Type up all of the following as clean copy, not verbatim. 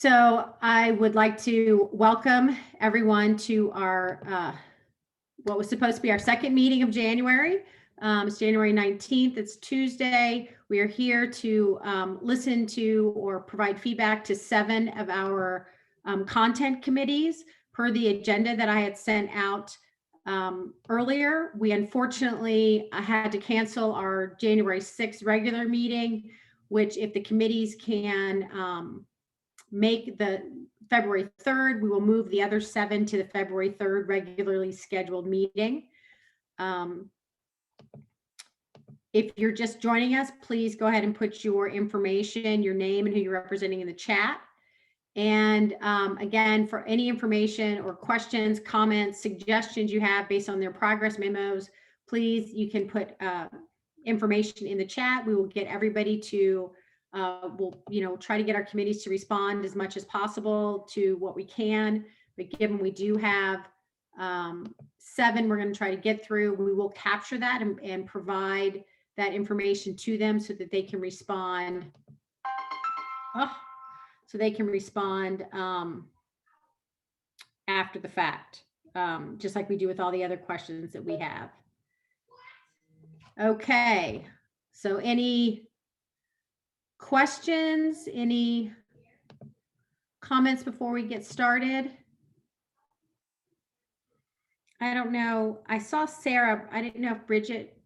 So I would like to welcome everyone to our, what was supposed to be our second meeting of January. It's January 19th. It's Tuesday. We are here to listen to or provide feedback to 7 of our content committees per the agenda that I had sent out earlier. We unfortunately had to cancel our January 6th regular meeting, which if the committees can make the February 3rd, we will move the other 7 to the February 3rd regularly scheduled meeting. If you're just joining us, please go ahead and put your information, your name and who you're representing in the chat. And again, for any information or questions, comments, suggestions you have based on their progress memos, please, you can put information in the chat. We will get everybody to we'll try to get our committees to respond as much as possible to what we can, but given we do have 7 we're going to try to get through, we will capture that and provide that information to them so that they can respond after the fact, just like we do with all the other questions that we have. Okay, so any questions, any comments before we get started? I don't know. I saw Sarah. I didn't know if Bridget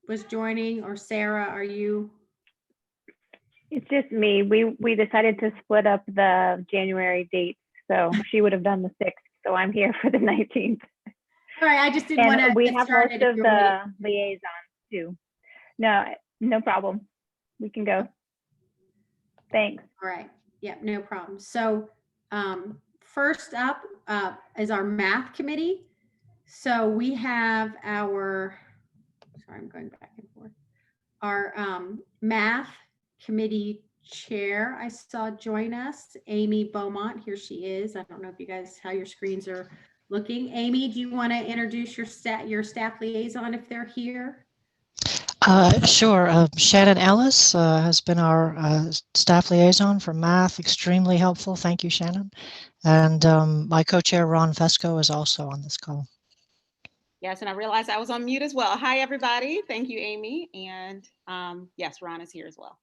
was joining, or Sarah, are you? It's just me. We decided to split up the January dates, so she would have done the 6th. So I'm here for the 19th. All right, I just didn't want to. We have most of the liaisons too. No problem. We can go. Thanks. All right. Yep, no problem. So first up is our math committee. So we have our, sorry, I'm going back and forth. Our math committee chair, I saw join us, Amy Beaumont. Here she is. I don't know if you guys, how your screens are looking. Amy, do you want to introduce your staff liaison if they're here? Sure. Shannon Ellis has been our staff liaison for math. Extremely helpful. Thank you, Shannon. And my co-chair, Ron Fesco, is also on this call. Yes, and I realized I was on mute as well. Hi, everybody. Thank you, Amy. And yes, Ron is here as well.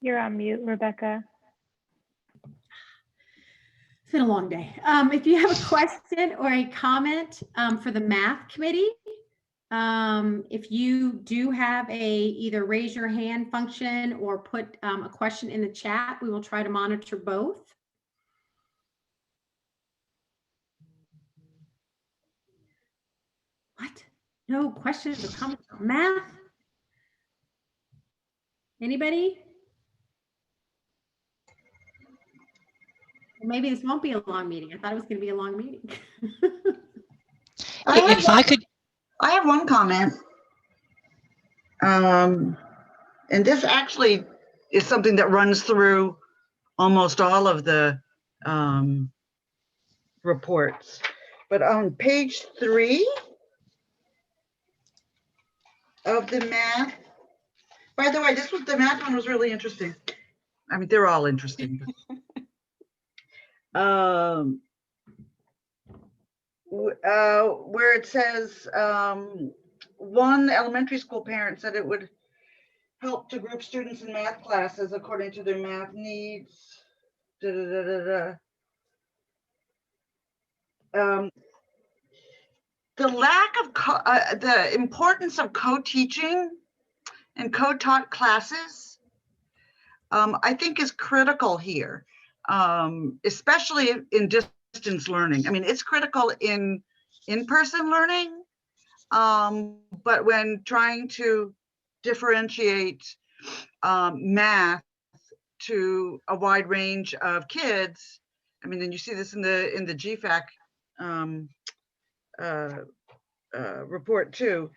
You're on mute, Rebecca. It's been a long day. If you have a question or a comment for the math committee, if you do have either raise your hand function or put a question in the chat, we will try to monitor both. What? No questions or comments on math? Anybody? Maybe this won't be a long meeting. I thought it was going to be a long meeting. I have one comment. And this actually is something that runs through almost all of the reports. But on page 3 of the math, by the way, the math one was really interesting. I mean, they're all interesting. Where it says one elementary school parent said it would help to group students in math classes according to their math needs. The lack of the importance of co-teaching and co-taught classes, I think is critical here. Especially in distance learning. I mean, it's critical in in-person learning, but when trying to differentiate math to a wide range of kids, I mean, and you see this in the GFAC report too,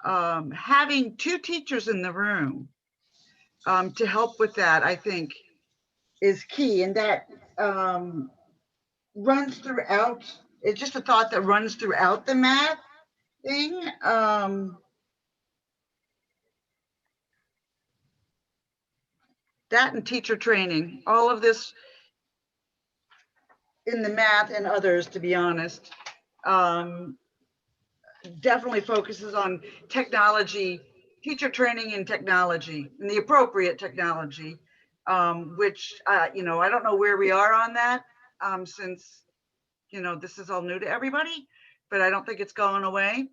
having 2 teachers in the room to help with that, I think, is key, and that runs throughout. It's just a thought that runs throughout the math thing. That and teacher training, all of this in the math and others, to be honest, definitely focuses on technology, teacher training and technology, and the appropriate technology, which, you know, I don't know where we are on that, since, you know, this is all new to everybody, but I don't think it's going away,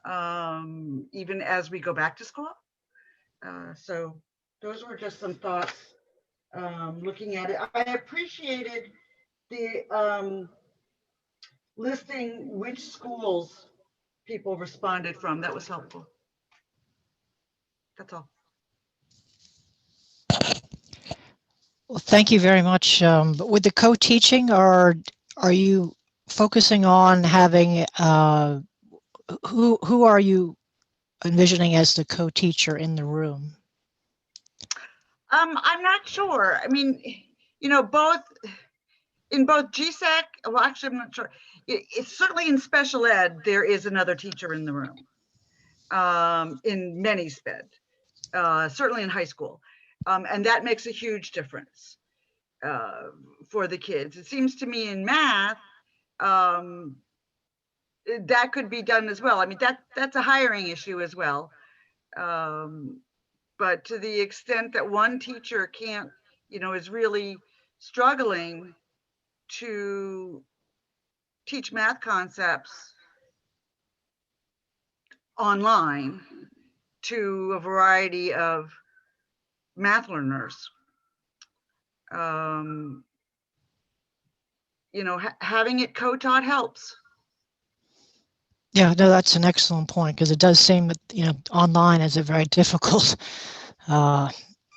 even as we go back to school. So those were just some thoughts, looking at it. I appreciated the listing which schools people responded from. That was helpful. That's all. Well, thank you very much. But with the co-teaching, are you focusing on having who are you envisioning as the co-teacher in the room? I'm not sure. I mean, you know, in both GSEC, well, actually, I'm not sure. It's certainly in special ed, there is another teacher in the room. In many sped, certainly in high school. And that makes a huge difference for the kids. It seems to me in math, that could be done as well. I mean, that's a hiring issue as well. But to the extent that one teacher can't, you know, is really struggling to teach math concepts online to a variety of math learners, you know, having it co-taught helps. Yeah, no, that's an excellent point, because it does seem that, you know, online is a very difficult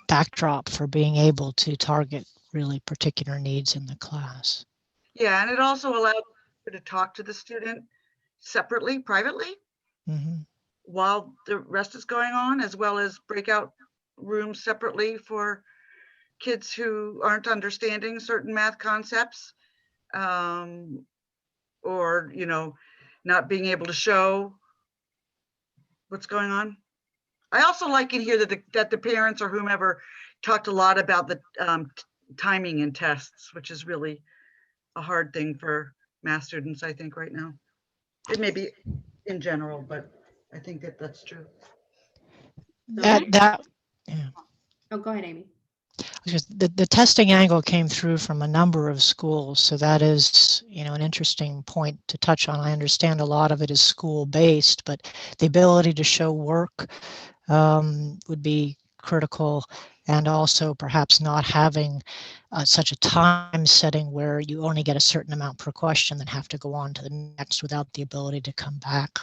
backdrop for being able to target really particular needs in the class. Yeah, and it also allows you to talk to the student separately, privately, while the rest is going on, as well as breakout rooms separately for kids who aren't understanding certain math concepts, or, you know, not being able to show what's going on. I also like in here that the parents or whomever talked a lot about the timing in tests, which is really a hard thing for math students, I think, right now. It may be in general, but I think that that's true. Yeah. Oh, go ahead, Amy. The testing angle came through from a number of schools, so that is, you know, an interesting point to touch on. I understand a lot of it is school based, but the ability to show work would be critical, and also perhaps not having such a time setting where you only get a certain amount per question and have to go on to the next without the ability to come back.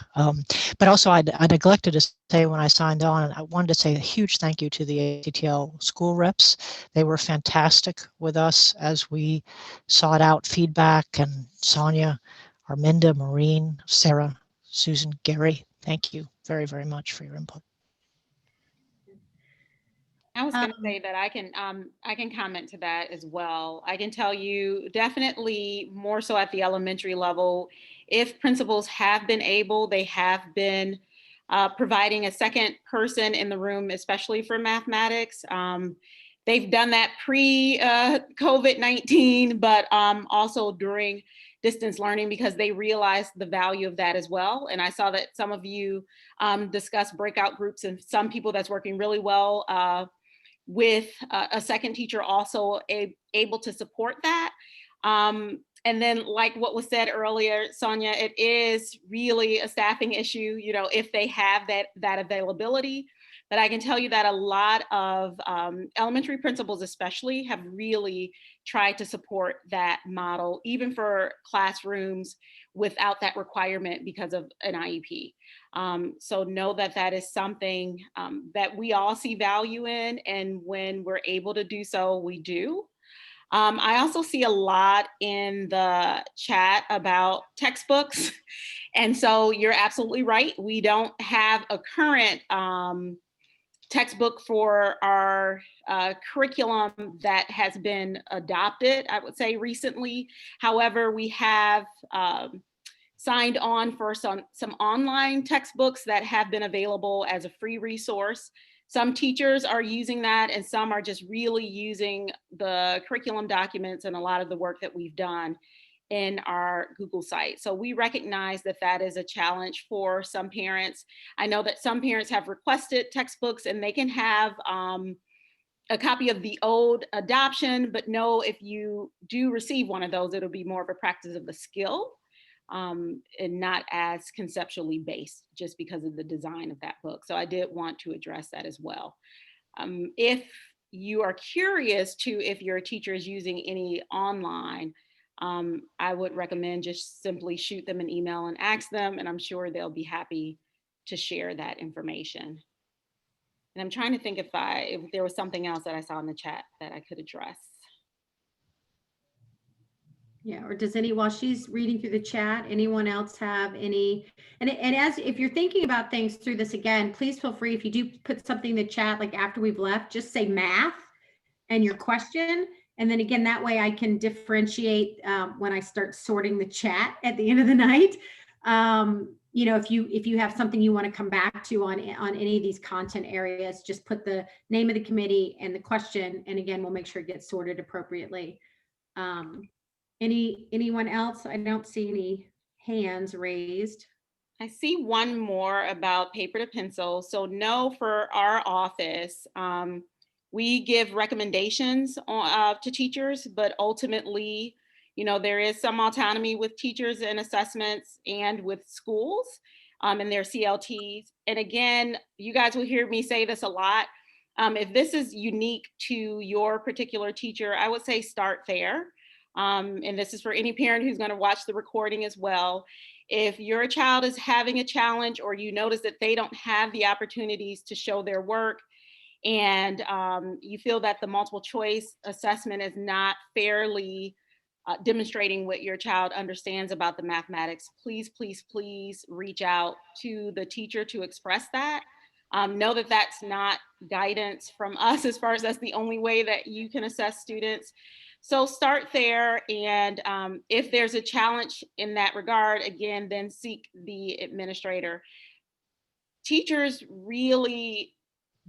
But also I neglected to say when I signed on, and I wanted to say a huge thank you to the ACTL school reps. They were fantastic with us as we sought out feedback, and Sonia, Arminda, Maureen, Sarah, Susan, Gary, thank you very, very much for your input. I was going to say that I can comment to that as well. I can tell you definitely more so at the elementary level, if principals have been able, they have been providing a second person in the room, especially for mathematics. They've done that pre-COVID-19, but also during distance learning, because they realized the value of that as well. And I saw that some of you discussed breakout groups, and some people that's working really well with a second teacher also able to support that. And then, like what was said earlier, Sonia, it is really a staffing issue, you know, if they have that availability. But I can tell you that a lot of elementary principals especially have really tried to support that model, even for classrooms without that requirement because of an IEP. So know that that is something that we all see value in, and when we're able to do so, we do. I also see a lot in the chat about textbooks. And so you're absolutely right. We don't have a current textbook for our curriculum that has been adopted, I would say, recently. However, we have signed on for some online textbooks that have been available as a free resource Some teachers are using that and some are just really using the curriculum documents and a lot of the work that we've done in our Google site. So we recognize that that is a challenge for some parents. I know that some parents have requested textbooks and they can have a copy of the old adoption, but know if you do receive one of those, it'll be more of a practice of the skill and not as conceptually based just because of the design of that book. So I did want to address that as well. If you are curious to if your teacher is using any online, I would recommend just simply shoot them an email and ask them, and I'm sure they'll be happy to share that information. And I'm trying to think if there was something else that I saw in the chat that I could address. Yeah, or does while she's reading through the chat, anyone else have any, and as if you're thinking about things through this again, please feel free, if you do put something in the chat, like after we've left, just say math and your question. And then again, that way I can differentiate when I start sorting the chat at the end of the night. You know, if you have something you want to come back to on any of these content areas, just put the name of the committee and the question. And again, we'll make sure it gets sorted appropriately. Anyone else? I don't see any hands raised. I see one more about paper to pencil. So no, for our office, we give recommendations to teachers, but ultimately, you know, there is some autonomy with teachers and assessments and with schools and their CLTs. And again, you guys will hear me say this a lot. If this is unique to your particular teacher, I would say start there. And this is for any parent who's going to watch the recording as well. If your child is having a challenge or you notice that they don't have the opportunities to show their work, and you feel that the multiple choice assessment is not fairly demonstrating what your child understands about the mathematics, please, please, please reach out to the teacher to express that. Know that that's not guidance from us as far as that's the only way that you can assess students. So start there, and if there's a challenge in that regard, again, then seek the administrator. Teachers really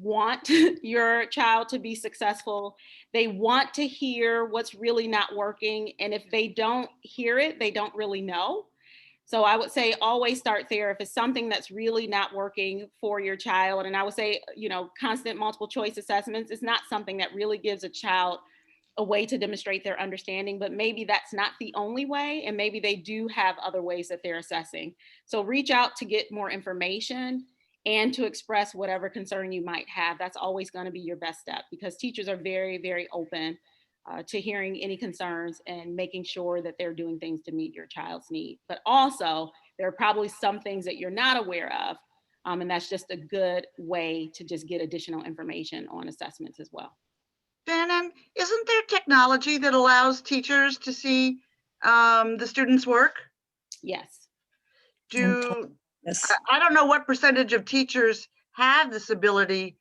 want your child to be successful. They want to hear what's really not working, and if they don't hear it, they don't really know. So I would say always start there if it's something that's really not working for your child. And I would say, you know, constant multiple choice assessments is not something that really gives a child a way to demonstrate their understanding, but maybe that's not the only way, and maybe they do have other ways that they're assessing. So reach out to get more information and to express whatever concern you might have. That's always going to be your best step, because teachers are very, very open to hearing any concerns and making sure that they're doing things to meet your child's need. But also, there are probably some things that you're not aware of, and that's just a good way to just get additional information on assessments as well. Shannon, isn't there technology that allows teachers to see the students' work? Yes. Yes. I don't know what percentage of teachers have this ability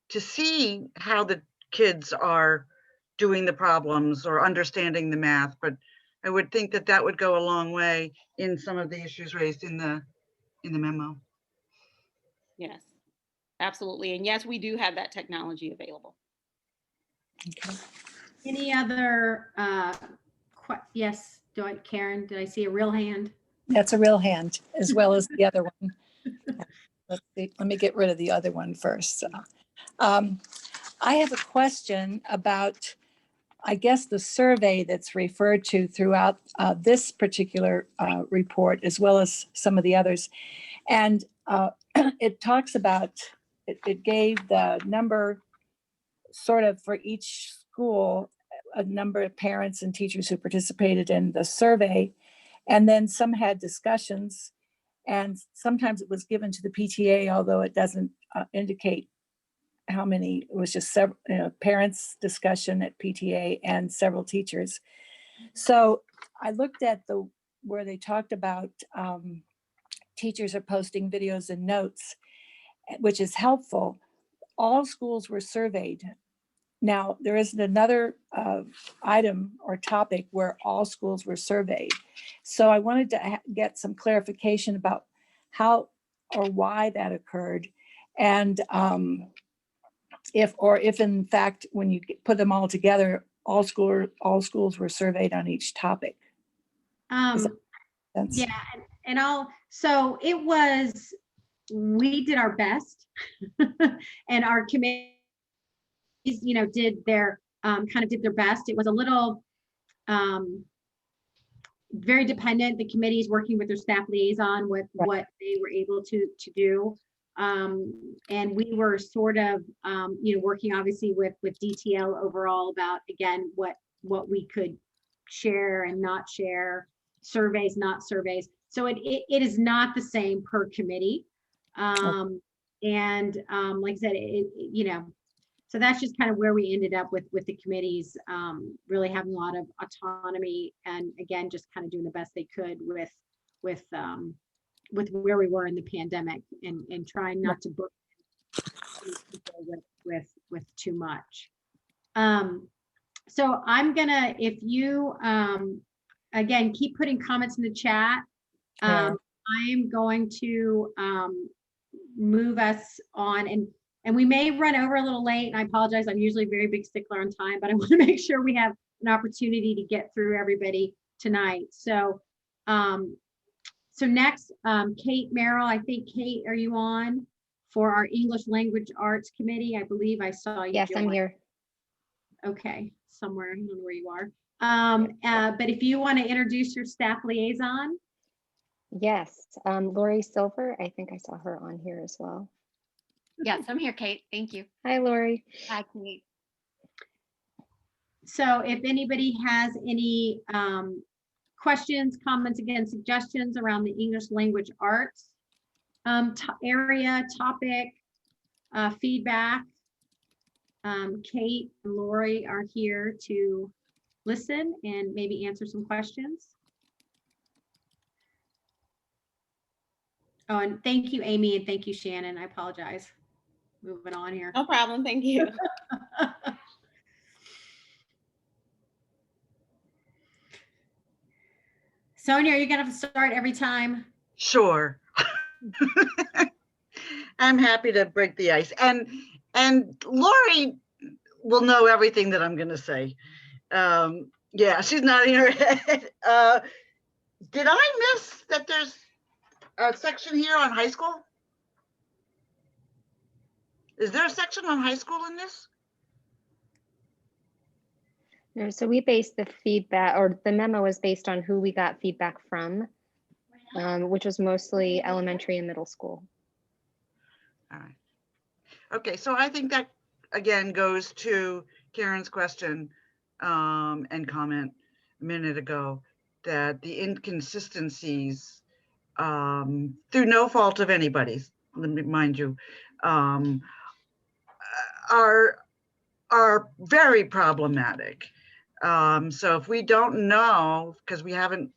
to see how the kids are doing the problems or understanding the math, but I would think that that would go a long way in some of the issues raised in the memo. Yes, absolutely. And yes, we do have that technology available. Okay. Any other, yes, Karen, did I see a real hand? That's a real hand, as well as the other one. Let's see, let me get rid of the other one first. I have a question about, I guess, the survey that's referred to throughout this particular report, as well as some of the others. And it talks about, it gave the number sort of for each school, a number of parents and teachers who participated in the survey. And then some had discussions, and sometimes it was given to the PTA, although it doesn't indicate how many. It was just several, parents discussion at PTA and several teachers. So I looked at where they talked about teachers are posting videos and notes, which is helpful. All schools were surveyed. Now, there isn't another item or topic where all schools were surveyed. So I wanted to get some clarification about how or why that occurred. And if in fact, when you put them all together, all schools were surveyed on each topic. That's- Yeah, so it was, we did our best and our committees, did their, kind of did their best. It was a little, very dependent. The committees working with their staff liaison with Right. what they were able to do. And we were sort of, working obviously with DTL overall about, again, what we could share and not share, surveys, not surveys. So it is not the same per committee. And like I said, so that's just kind of where we ended up with the committees, really having a lot of autonomy, and again, just kind of doing the best they could with where we were in the pandemic, and trying not to book with too much. So I'm gonna, if you again keep putting comments in the chat, Yeah. I am going to move us on, and we may run over a little late, and I apologize. I'm usually a very big stickler on time, but I want to make sure we have an opportunity to get through everybody tonight. So, so next, Kate Merrill, I think, Kate, are you on for our English Language Arts Committee? I believe I saw you. Yes, I'm join. here. Okay, somewhere, I don't know where you are. But if you want to introduce your staff liaison. Yes, Lori Silver, I think I saw her on here as well. Yes, I'm here, Kate. Thank you. Hi, Lori. Hi, Kate. So if anybody has any questions, comments, again, suggestions around the English language arts area, topic, feedback, Kate and Lori are here to listen and maybe answer some questions. Oh, and thank you, Amy, and thank you, Shannon. I apologize. Moving on here. No problem. Thank you. Sonia, are you gonna start every time? Sure. I'm happy to break the ice. And Lori will know everything that I'm going to say. Yeah, she's nodding her head. Did I miss that there's a section here on high school? Is there a section on high school in this? No, so we based the feedback, or the memo was based on who we got feedback from, which was mostly elementary and middle school. All right. Okay, so I think that again goes to Karen's question and comment a minute ago, that the inconsistencies, through no fault of anybody's, let me mind you, are very problematic. So if we don't know, because we haven't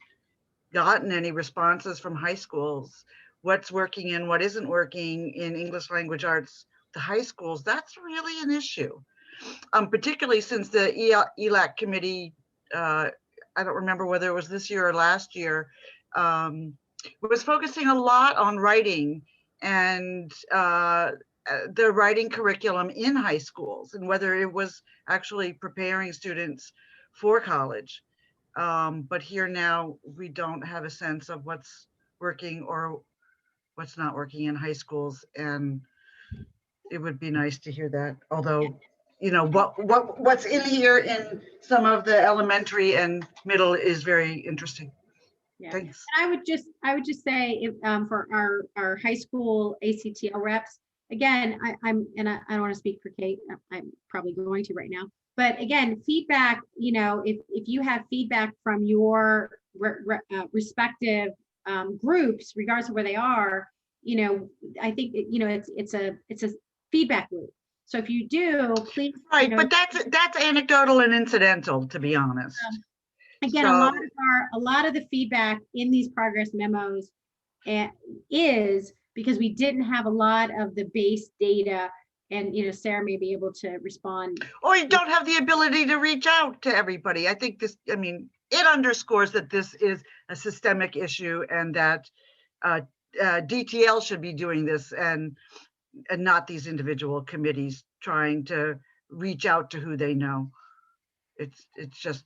gotten any responses from high schools, what's working and what isn't working in English language arts, the high schools, that's really an issue. Particularly since the ELAC committee, I don't remember whether it was this year or last year, was focusing a lot on writing and the writing curriculum in high schools, and whether it was actually preparing students for college. But here now we don't have a sense of what's working or what's not working in high schools, and it would be nice to hear that. Although, you know, what's in here in some of the elementary and middle is very interesting. Yeah. Thanks. And I would just say, if, for our high school ACTL reps, again, I don't want to speak for Kate. I'm probably going to right now. But again, feedback, you know, if you have feedback from your respective groups, regardless of where they are, you know, I think, you know, it's a feedback loop. So if you do, please. Right, you know, but that's anecdotal and incidental, to be honest. Again, So, a lot of the feedback in these progress memos is because we didn't have a lot of the base data, and you know, Sarah may be able to respond. or you don't have the ability to reach out to everybody. I think this, I mean, it underscores that this is a systemic issue, and that DTL should be doing this, and not these individual committees trying to reach out to who they know. It's just,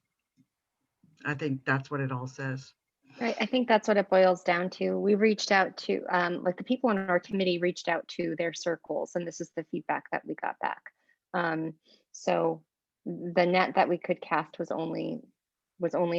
I think that's what it all says. Right. I think that's what it boils down to. We reached out to, like the people on our committee reached out to their circles, and this is the feedback that we got back. So the net that we could cast was only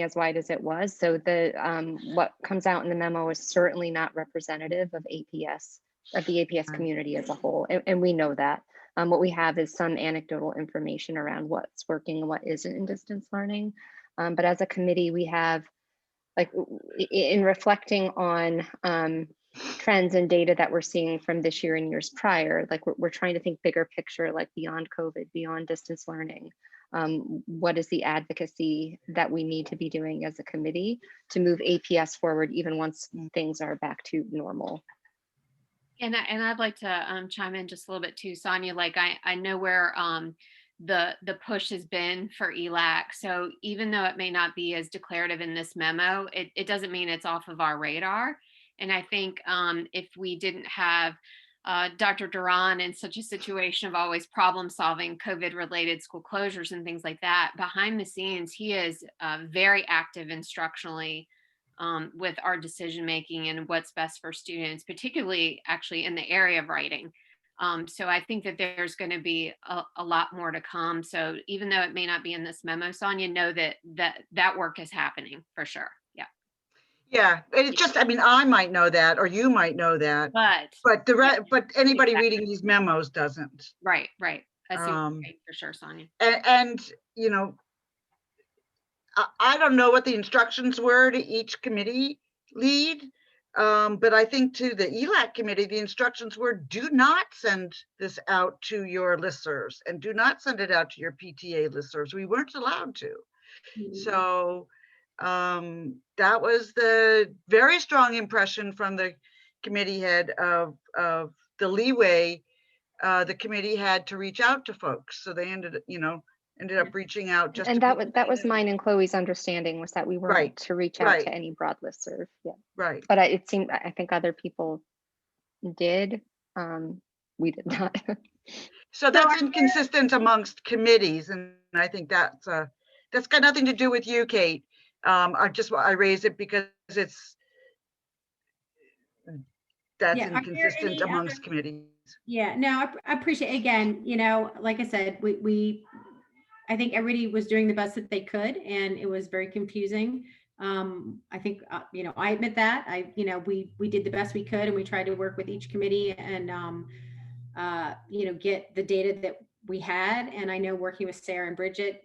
as wide as it was. So the what comes out in the memo is certainly not representative of APS, of the APS community as a whole, and we know that. What we have is some anecdotal information around what's working and what isn't in distance learning. But as a committee, we have, like, in reflecting on trends and data that we're seeing from this year and years prior, like we're trying to think bigger picture, like beyond COVID, beyond distance learning. What is the advocacy that we need to be doing as a committee to move APS forward, even once things are back to normal? And I'd like to chime in just a little bit too, Sonia. Like I know where the push has been for ELAC. So even though it may not be as declarative in this memo, it doesn't mean it's off of our radar. And I think if we didn't have Dr. Duran in such a situation of always problem solving COVID related school closures and things like that, behind the scenes, he is very active instructionally with our decision making and what's best for students, particularly actually in the area of writing. So I think that there's going to be a lot more to come. So even though it may not be in this memo, Sonia, know that work is happening for sure. Yeah. Yeah, it's just, I mean, I might know that, or you might know that, But but anybody exactly. reading these memos doesn't. Right. I see what you're saying for sure, Sonia. And you know, I don't know what the instructions were to each committee lead, but I think to the ELAC committee, the instructions were, do not send this out to your listservs and do not send it out to your PTA listservs. We weren't allowed to. So that was the very strong impression from the committee head of the leeway the committee had to reach out to folks. So they ended up reaching out just. And that was mine and Chloe's understanding, was that we weren't to reach out to any broad listserv. Yeah. Right. But it seemed, I think other people did. We did not. So that's inconsistent amongst committees, and I think that's got nothing to do with you, Kate. I raise it because that's inconsistent amongst committees. Yeah, no, I appreciate, again, like I said, I think everybody was doing the best that they could, and it was very confusing. I think, I admit that we did the best we could, and we tried to work with each committee and, get the data that we had. And I know, working with Sarah and Bridget,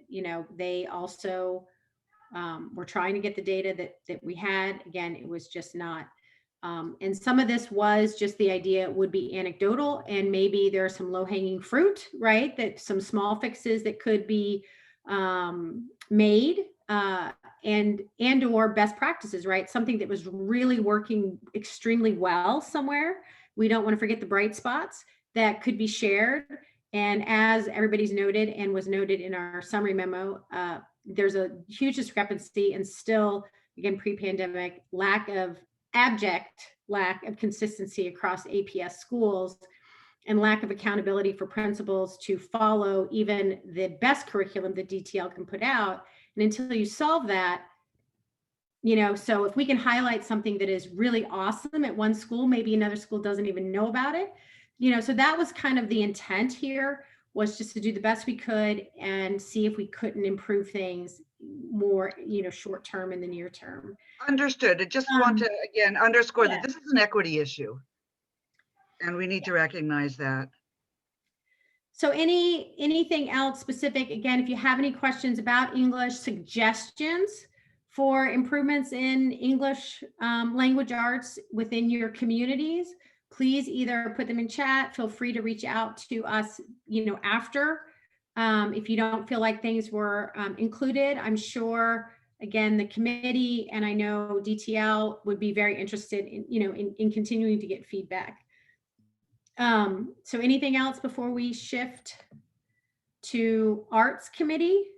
they also were trying to get the data that we had. Again, it was just not. And some of this was just the idea would be anecdotal, and maybe there are some low-hanging fruit, right? That some small fixes that could be made, and or best practices, right? Something that was really working extremely well somewhere. We don't want to forget the bright spots that could be shared. And as everybody's noted and was noted in our summary memo, there's a huge discrepancy and still, again, pre-pandemic, abject lack of consistency across APS schools, and lack of accountability for principals to follow even the best curriculum that DTL can put out. And until you solve that, so if we can highlight something that is really awesome at one school, maybe another school doesn't even know about it. So that was kind of the intent here, was just to do the best we could and see if we couldn't improve things more, short term in the near term. Understood. I just want to again underscore that this is an equity issue, and we need to recognize that. So anything else specific? Again, if you have any questions about English, suggestions for improvements in English language arts within your communities, please either put them in chat. Feel free to reach out to us, after. If you don't feel like things were included, I'm sure, again, the committee, and I know DTL would be very interested in, in continuing to get feedback. So anything else before we shift to Arts Committee?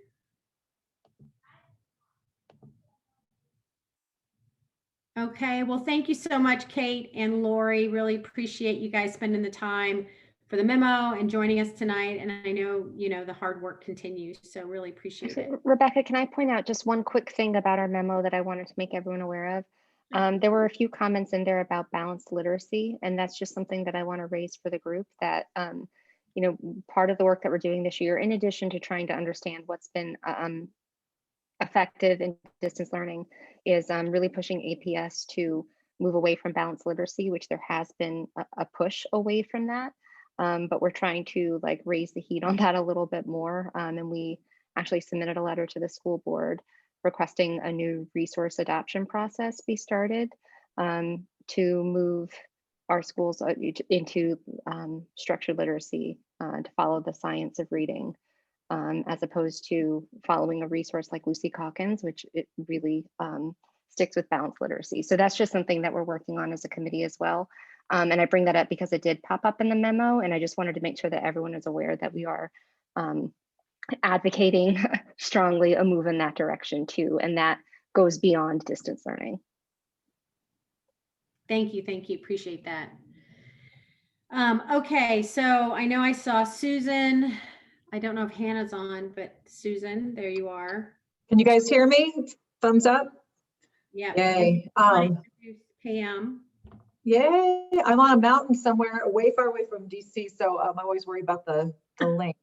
Okay, well, thank you so much, Kate and Lori. Really appreciate you guys spending the time for the memo and joining us tonight. And I know, the hard work continues, so really appreciate it. Rebecca, can I point out just one quick thing about our memo that I wanted to make everyone aware of? There were a few comments in there about balanced literacy, and that's just something that I want to raise for the group that, part of the work that we're doing this year, in addition to trying to understand what's been effective in distance learning, is really pushing APS to move away from balanced literacy, which there has been a push away from that. But we're trying to raise the heat on that a little bit more. And we actually submitted a letter to the school board requesting a new resource adoption process be started to move our schools into structured literacy to follow the science of reading, as opposed to following a resource like Lucy Calkins, which it really sticks with balanced literacy. So that's just something that we're working on as a committee as well. And I bring that up because it did pop up in the memo, and I just wanted to make sure that everyone is aware that we are advocating strongly a move in that direction too, and that goes beyond distance learning. Thank you, appreciate that. Okay, so I know I saw Susan. I don't know if Hannah's on, but Susan, there you are. Can you guys hear me? Thumbs up. Yeah. Yay. Pam. Yay. I'm on a mountain somewhere far away from DC, so I'm always worried about the link.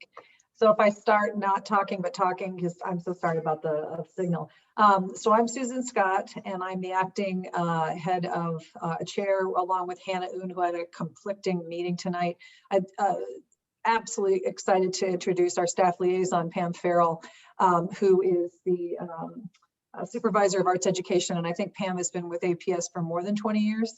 So if I start not talking but talking, because I'm so sorry about the signal. So I'm Susan Scott, and I'm the acting head of a chair, along with Hannah Oon, who had a conflicting meeting tonight. I'm absolutely excited to introduce our staff liaison, Pam Farrell, who is the supervisor of arts education. And I think Pam has been with APS for more than 20 years.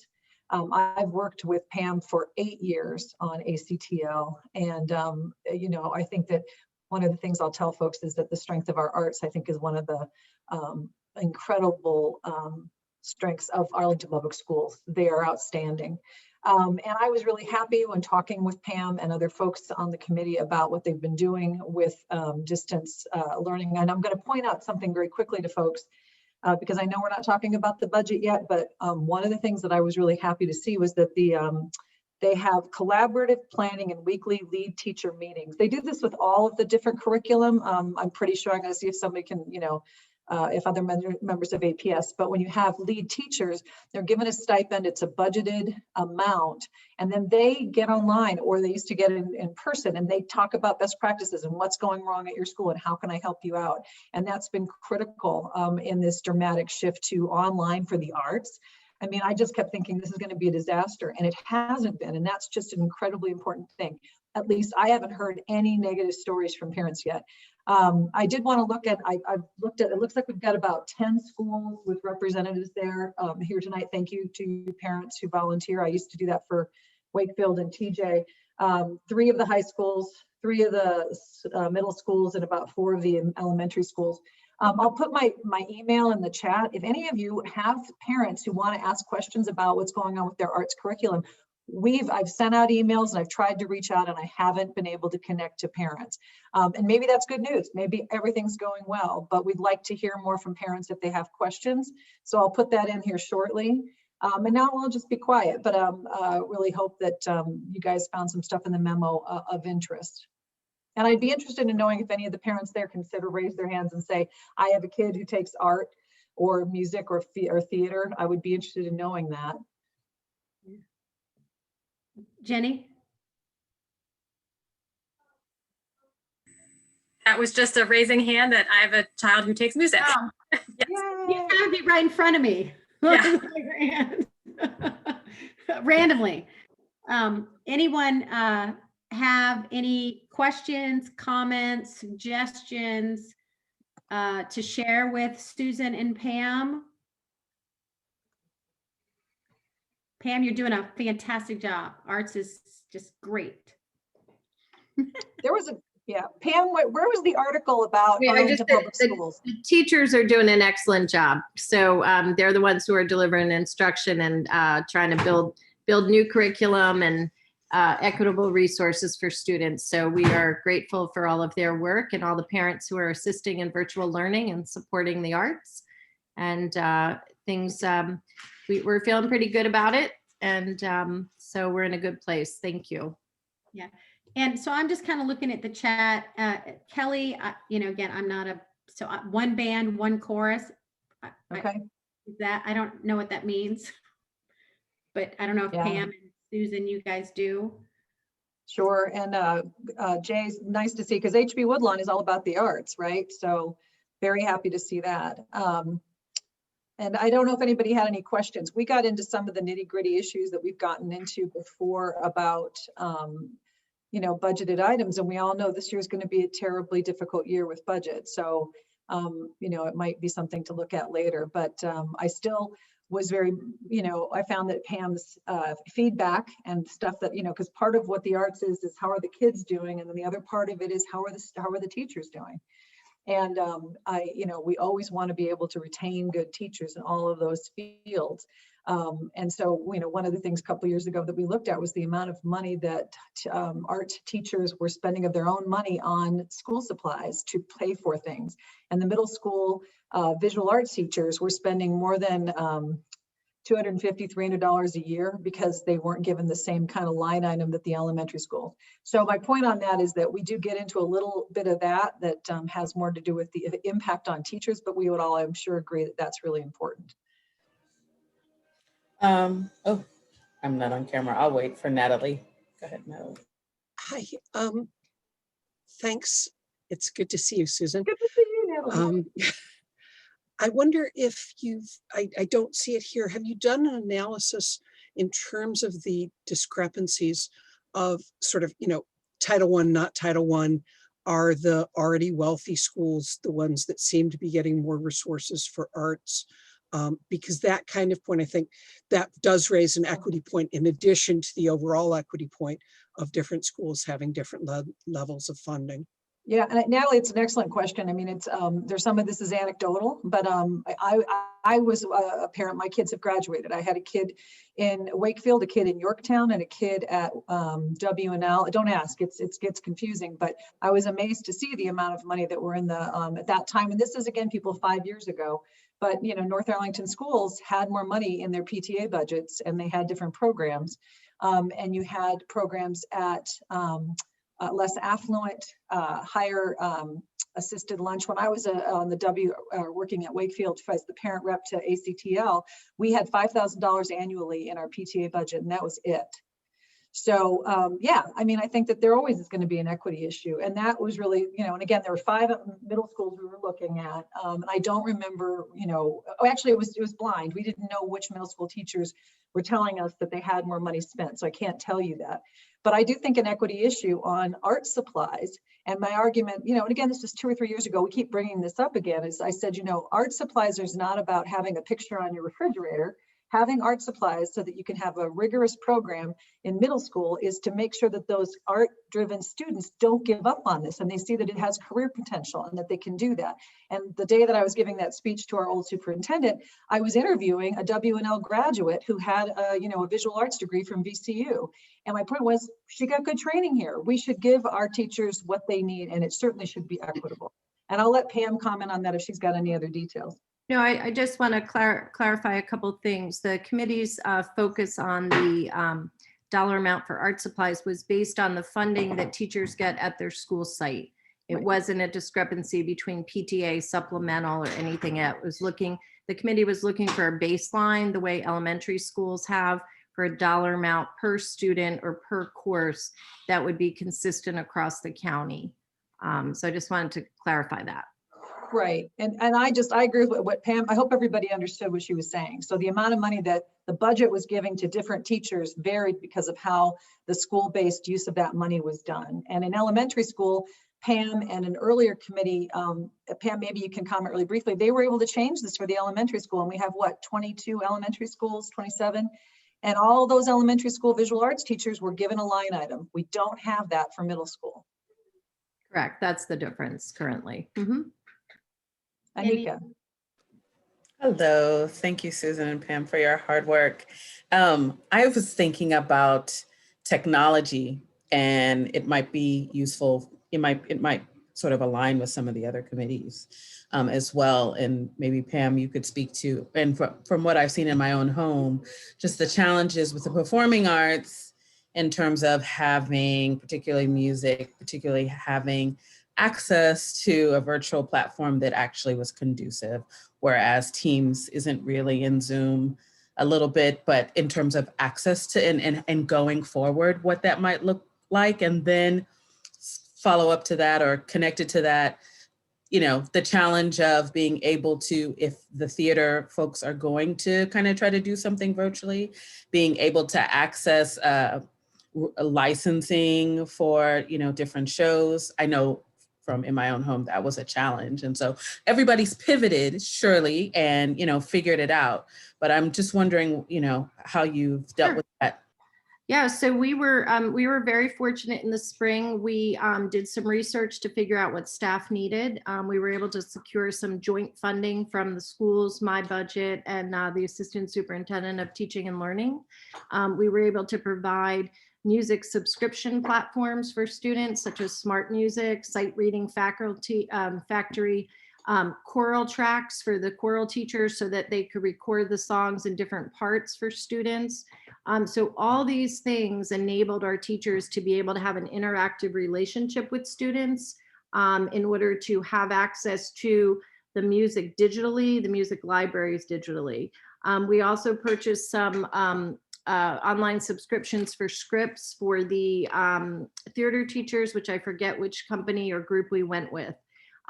I've worked with Pam for 8 years on ACTL. And, I think that one of the things I'll tell folks is that the strength of our arts, I think, is one of the incredible strengths of Arlington Public Schools. They are outstanding. And I was really happy when talking with Pam and other folks on the committee about what they've been doing with distance learning. And I'm going to point out something very quickly to folks, because I know we're not talking about the budget yet, but one of the things that I was really happy to see was that they have collaborative planning and weekly lead teacher meetings. They do this with all of the different curriculum. I'm pretty sure I'm going to see if somebody can, if other members of APS, but when you have lead teachers, they're given a stipend, it's a budgeted amount, and then they get online, or they used to get in person, and they talk about best practices and what's going wrong at your school and how can I help you out. And that's been critical in this dramatic shift to online for the arts. I mean, I just kept thinking this is going to be a disaster, and it hasn't been, and that's just an incredibly important thing. At least I haven't heard any negative stories from parents yet. I did want to look at, I've looked at, it looks like we've got about 10 schools with representatives there here tonight. Thank you to you parents who volunteer. I used to do that for Wakefield and TJ. 3 of the high schools, 3 of the middle schools, and about 4 of the elementary schools. I'll put my email in the chat. If any of you have parents who want to ask questions about what's going on with their arts curriculum, I've sent out emails and I've tried to reach out, and I haven't been able to connect to parents. And maybe that's good news. Maybe everything's going well, but we'd like to hear more from parents if they have questions. So I'll put that in here shortly. And now we'll just be quiet, but really hope that you guys found some stuff in the memo of interest. And I'd be interested in knowing if any of the parents there raise their hands and say, I have a kid who takes art or music or theater. I would be interested in knowing that. Jenny? That was just a raising hand that I have a child who takes music. Oh. Yes. You have it right in front of me. Yeah. Randomly. Anyone have any questions, comments, suggestions to share with Susan and Pam? Pam, you're doing a fantastic job. Arts is just great. There was Pam, where was the article about Arlington Public Schools? The teachers are doing an excellent job. So they're the ones who are delivering instruction and trying to build new curriculum and equitable resources for students. So we are grateful for all of their work and all the parents who are assisting in virtual learning and supporting the arts. And we're feeling pretty good about it. And so we're in a good place. Thank you. Yeah. And so I'm just kind of looking at the chat. Kelly, again, I'm not one band, one chorus. Okay. I don't know what that means, but I don't know if Yeah. Pam and Susan, you guys do. Sure. And Jay's nice to see, because HB Woodlawn is all about the arts, right? So very happy to see that. And I don't know if anybody had any questions. We got into some of the nitty gritty issues that we've gotten into before about, budgeted items. And we all know this year is going to be a terribly difficult year with budget. So, it might be something to look at later, but I still was very, I found that Pam's feedback and stuff that, because part of what the arts is how are the kids doing? And then the other part of it is how are the teachers doing? And we always want to be able to retain good teachers in all of those fields. And so, one of the things a couple of years ago that we looked at was the amount of money that art teachers were spending of their own money on school supplies to pay for things. And the middle school visual arts teachers were spending more than $250, $300 a year because they weren't given the same kind of line item that the elementary school. So my point on that is that we do get into a little bit of that has more to do with the impact on teachers, but we would all, I'm sure, agree that that's really important. I'm not on camera. I'll wait for Natalie. Go ahead, Natalie. Hi. Thanks. It's good to see you, Susan. Good to see you, Natalie. I wonder if I don't see it here. Have you done an analysis in terms of the discrepancies of sort of, Title I, not Title I? Are the already wealthy schools the ones that seem to be getting more resources for arts? Because that kind of point, I think that does raise an equity point in addition to the overall equity point of different schools having different levels of funding. Yeah, and Natalie, it's an excellent question. I mean, it's there's some of this is anecdotal, but I was a parent. My kids have graduated. I had a kid in Wakefield, a kid in Yorktown, and a kid at W&L. Don't ask, it gets confusing, but I was amazed to see the amount of money that were in the at that time. And this is again, people 5 years ago. But North Arlington schools had more money in their PTA budgets, and they had different programs, and you had programs at less affluent, higher assisted lunch. When I was on the working at Wakefield as the parent rep to ACTL, we had $5,000 annually in our PTA budget, and that was it. So yeah, I mean, I think that there always is going to be an equity issue, and that was really, and again, there were 5 middle schools we were looking at, and I don't remember, actually it was blind. We didn't know which middle school teachers were telling us that they had more money spent, so I can't tell you that. But I do think an equity issue on art supplies, and my argument, and again, this was 2 or 3 years ago, we keep bringing this up again, is I said, art supplies is not about having a picture on your refrigerator. Having art supplies so that you can have a rigorous program in middle school is to make sure that those art-driven students don't give up on this, and they see that it has career potential and that they can do that. And the day that I was giving that speech to our old superintendent, I was interviewing a W&L graduate who had a visual arts degree from VCU. And my point was, she got good training here. We should give our teachers what they need, and it certainly should be equitable. And I'll let Pam comment on that if she's got any other details. No, I just want to clarify a couple of things. The committee's focus on the dollar amount for art supplies was based on the funding that teachers get at their school site. It wasn't a discrepancy between PTA, supplemental, or anything. The committee was looking for a baseline, the way elementary schools have, for a dollar amount per student or per course that would be consistent across the county. So I just wanted to clarify that. Right. And I agree with what Pam, I hope everybody understood what she was saying. So the amount of money that the budget was giving to different teachers varied because of how the school-based use of that money was done. And in elementary school, Pam and an earlier committee, Pam, maybe you can comment really briefly, they were able to change this for the elementary school. And we have 22 elementary schools, 27. And all those elementary school visual arts teachers were given a line item. We don't have that for middle school. Correct. That's the difference currently. Mm-hmm. Anika. Hello, thank you, Susan and Pam, for your hard work. I was thinking about technology, and it might be useful. It might sort of align with some of the other committees as well. And maybe Pam, you could speak to, and from what I've seen in my own home, just the challenges with the performing arts in terms of having, particularly music, particularly having access to a virtual platform that actually was conducive, whereas Teams isn't really in Zoom a little bit, but in terms of access to and going forward, what that might look like, and then follow up to that or connected to that, you know, the challenge of being able to, if the theater folks are going to kind of try to do something virtually, being able to access licensing for, you know, different shows. I know from in my own home, that was a challenge. And so everybody's pivoted, surely, and, you know, figured it out. But I'm just wondering, you know, how you've dealt with that. Yeah, so we were very fortunate in the spring. We did some research to figure out what staff needed. We were able to secure some joint funding from the schools, my budget, and the Assistant Superintendent of Teaching and Learning. We were able to provide music subscription platforms for students, such as Smart Music, Sight Reading Factory, choral tracks for the choral teachers so that they could record the songs in different parts for students. So all these things enabled our teachers to be able to have an interactive relationship with students in order to have access to the music digitally, the music libraries digitally. We also purchased some online subscriptions for scripts for the theater teachers, which I forget which company or group we went with.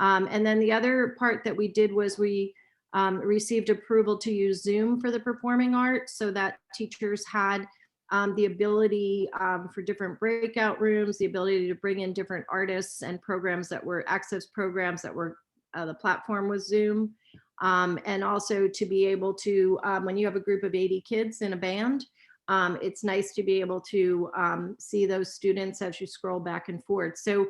And then the other part that we did was we received approval to use Zoom for the performing arts, so that teachers had the ability for different breakout rooms, the ability to bring in different artists and programs that were access programs that were the platform was Zoom. And also to be able to, when you have a group of 80 kids in a band, it's nice to be able to see those students as you scroll back and forth. So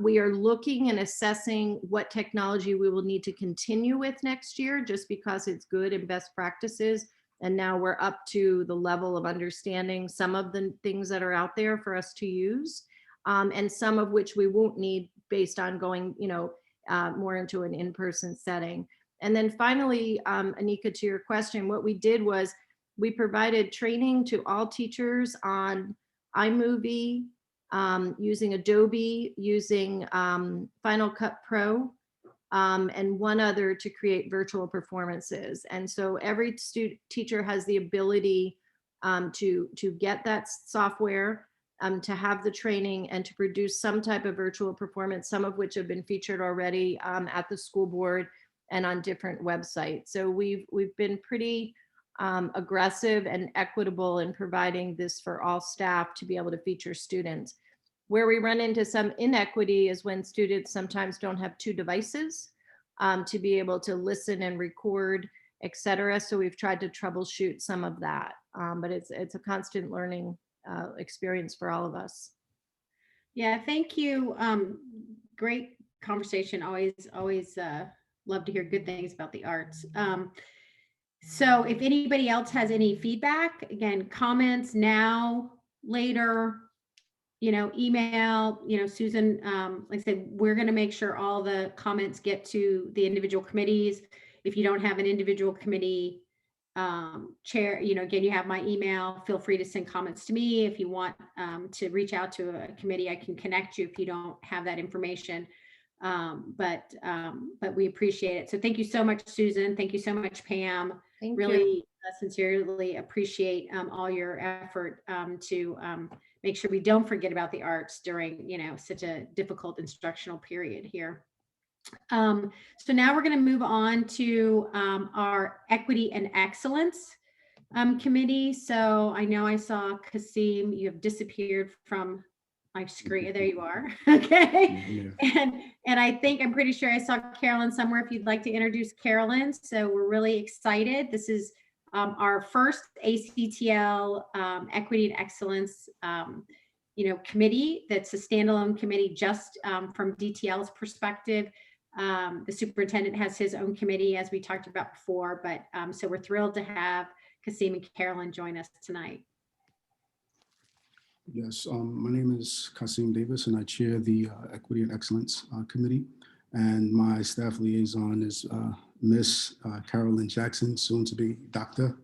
we are looking and assessing what technology we will need to continue with next year, just because it's good and best practices. And now we're up to the level of understanding some of the things that are out there for us to use, and some of which we won't need based on going, you know, more into an in-person setting. And then finally, Anika, to your question, what we did was we provided training to all teachers on iMovie, using Adobe, using Final Cut Pro, and one other to create virtual performances. And so every teacher has the ability to get that software, to have the training, and to produce some type of virtual performance, some of which have been featured already at the school board and on different websites. So we've been pretty aggressive and equitable in providing this for all staff to be able to feature students. Where we run into some inequity is when students sometimes don't have two devices to be able to listen and record, et cetera. So we've tried to troubleshoot some of that, but it's a constant learning experience for all of us. Yeah, thank you. Great conversation. Always love to hear good things about the arts. So if anybody else has any feedback, again, comments now, later, you know, email, you know, Susan, like I said, we're going to make sure all the comments get to the individual committees. If you don't have an individual committee chair, you know, again, you have my email, feel free to send comments to me. If you want to reach out to a committee, I can connect you if you don't have that information. But we appreciate it. So thank you so much, Susan. Thank you so much, Pam. Thank really you. Sincerely appreciate all your effort to make sure we don't forget about the arts during, you know, such a difficult instructional period here. So now we're going to move on to our Equity and Excellence Committee. So I know I saw Kasim, you have disappeared from my screen. There you are. Okay. Yeah. And I think I'm pretty sure I saw Carolyn somewhere. If you'd like to introduce Carolyn. So we're really excited. This is our first ACTL Equity and Excellence you know, committee that's a standalone committee just from DTL's perspective. The superintendent has his own committee, as we talked about before, but so we're thrilled to have Kasim and Carolyn join us tonight. Yes, my name is Kasim Davis, and I chair the Equity and Excellence Committee. And my staff liaison is Miss Carolyn Jackson, soon to be Dr.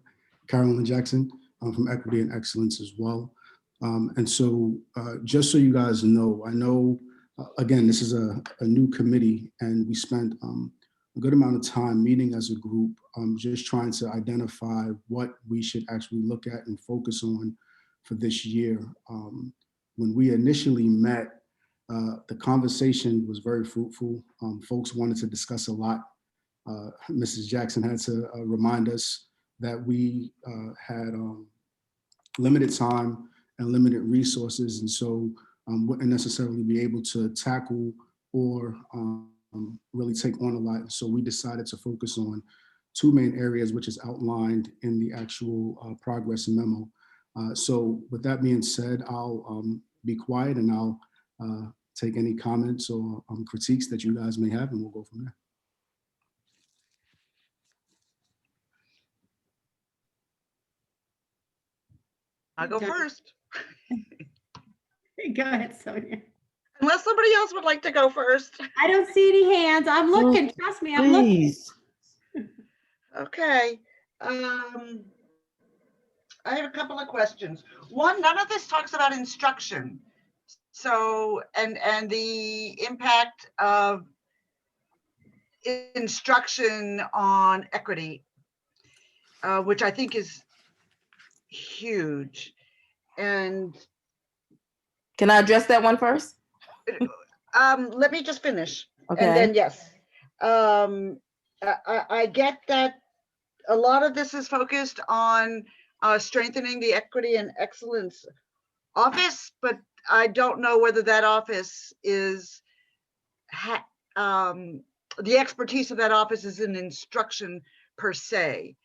Carolyn Jackson, from Equity and Excellence as well. And so just so you guys know, I know, again, this is a new committee, and we spent a good amount of time meeting as a group, just trying to identify what we should actually look at and focus on for this year. When we initially met, the conversation was very fruitful. Folks wanted to discuss a lot. Mrs. Jackson had to remind us that we had limited time and limited resources, and so wouldn't necessarily be able to tackle or really take on a lot. So we decided to focus on two main areas, which is outlined in the actual progress memo. So with that being said, I'll be quiet and I'll take any comments or critiques that you guys may have, and we'll go from there. I'll go first. Go ahead, Sonia. Unless somebody else would like to go first. I don't see any hands. I'm looking. Trust me, I'm looking. Okay. I have a couple of questions. One, none of this talks about instruction. So, and the impact of instruction on equity, which I think is huge. And can I address that one first? Let me just finish. Okay. And then yes, I get that a lot of this is focused on strengthening the Equity and Excellence Office, but I don't know whether that office is the expertise of that office is in instruction per se,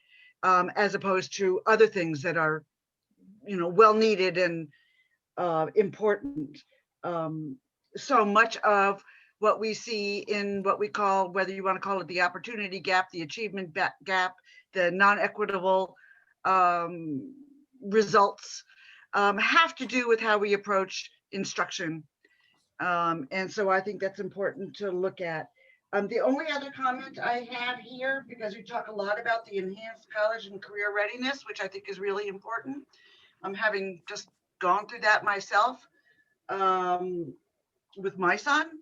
as opposed to other things that are, well needed and important. So much of what we see in what we call, whether you want to call it the opportunity gap, the achievement gap, the non-equitable results, have to do with how we approach instruction. And so I think that's important to look at. The only other comment I have here, because we talk a lot about the enhanced college and career readiness, which I think is really important. I'm having just gone through that myself with my son.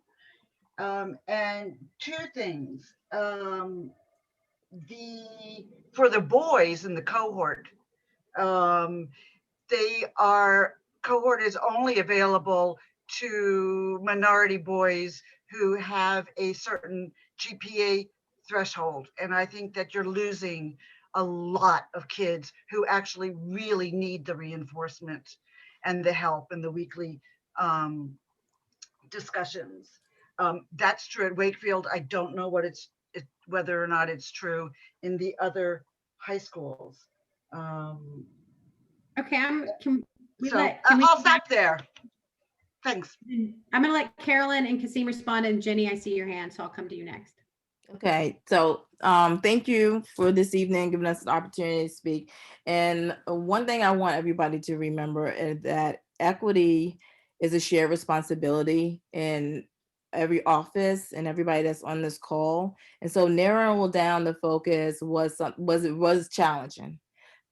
And two things. For the boys in the cohort, cohort is only available to minority boys who have a certain GPA threshold. And I think that you're losing a lot of kids who actually really need the reinforcement and the help and the weekly discussions. That's true at Wakefield. I don't know whether or not it's true in the other high schools. Okay, I'll stop there. Thanks. I'm going to let Carolyn and Kasim respond, and Jenny, I see your hand, so I'll come to you next. Okay, so thank you for this evening, giving us the opportunity to speak. And one thing I want everybody to remember is that equity is a shared responsibility in every office and everybody that's on this call. And so narrowing down the focus was challenging,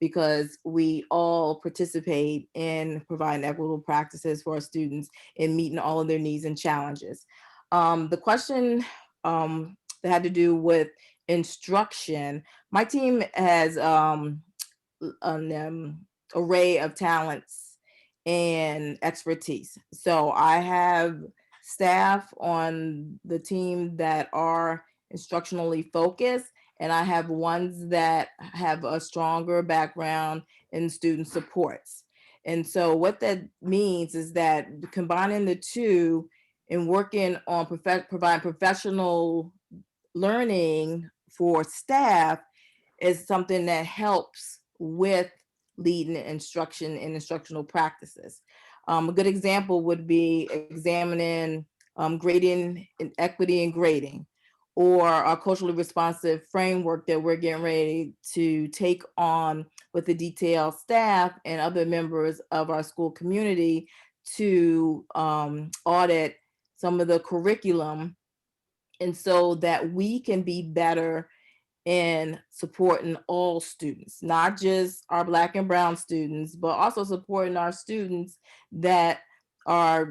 because we all participate in providing equitable practices for our students in meeting all of their needs and challenges. The question that had to do with instruction, my team has an array of talents and expertise. So I have staff on the team that are instructionally focused, and I have ones that have a stronger background in student supports. And so what that means is that combining the two and working on providing professional learning for staff is something that helps with leading instruction and instructional practices. A good example would be examining grading and equity and grading, or a culturally responsive framework that we're getting ready to take on with the detailed staff and other members of our school community to audit some of the curriculum, and so that we can be better in supporting all students, not just our Black and Brown students, but also supporting our students that are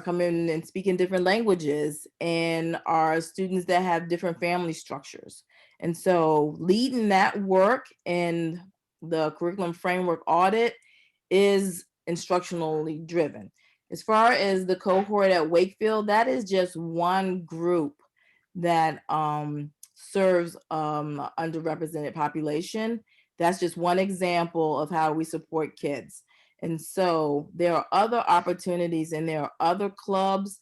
coming and speaking different languages, and our students that have different family structures. And so leading that work in the curriculum framework audit is instructionally driven. As far as the cohort at Wakefield, that is just one group that serves underrepresented population. That's just one example of how we support kids. And so there are other opportunities and there are other clubs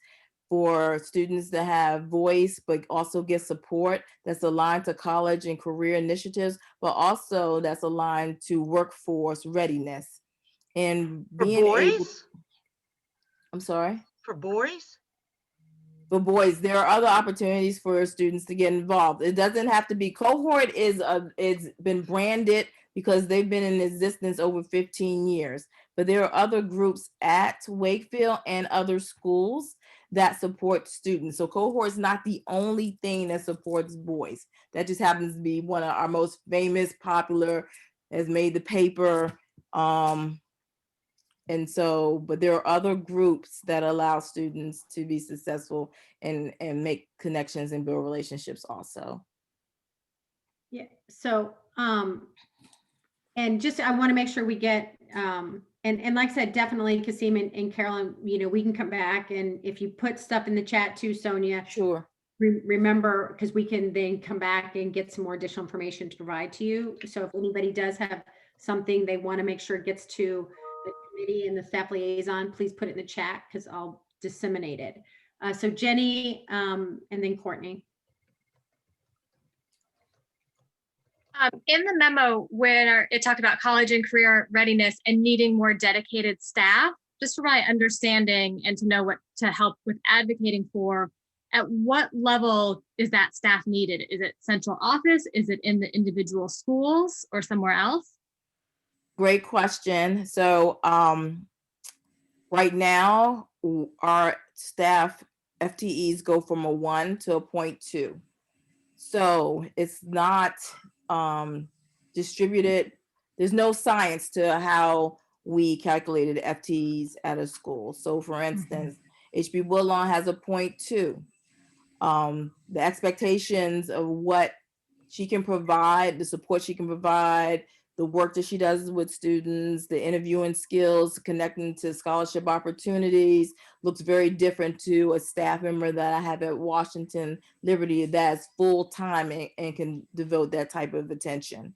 for students to have voice, but also get support that's aligned to college and career initiatives, but also that's aligned to workforce readiness. And For being able, boys? I'm sorry? For boys? For boys, there are other opportunities for students to get involved. It doesn't have to be cohort it's been branded because they've been in existence over 15 years. But there are other groups at Wakefield and other schools that support students. So cohort is not the only thing that supports boys. That just happens to be one of our most famous, popular, has made the paper. And so, but there are other groups that allow students to be successful and make connections and build relationships also. Yeah, so, and just, I want to make sure we get, and like I said, definitely Kasim and Carolyn, you know, we can come back, and if you put stuff in the chat too, Sonia. Sure. Remember, because we can then come back and get some more additional information to provide to you. So if anybody does have something they want to make sure it gets to the committee and the staff liaison, please put it in the chat because I'll disseminate it. So Jenny, and then Courtney. In the memo where it talked about college and career readiness and needing more dedicated staff, just for my understanding and to know what to help with advocating for, at what level is that staff needed? Is it central office? Is it in the individual schools or somewhere else? Great question. So right now, our staff FTEs go from a 1 to a 0.2. So it's not distributed. There's no science to how we calculated FTEs at a school. So for instance, HB Woodlawn has a 0.2. The expectations of what she can provide, the support she can provide, the work that she does with students, the interviewing skills, connecting to scholarship opportunities looks very different to a staff member that I have at Washington Liberty that's full-time and can devote that type of attention.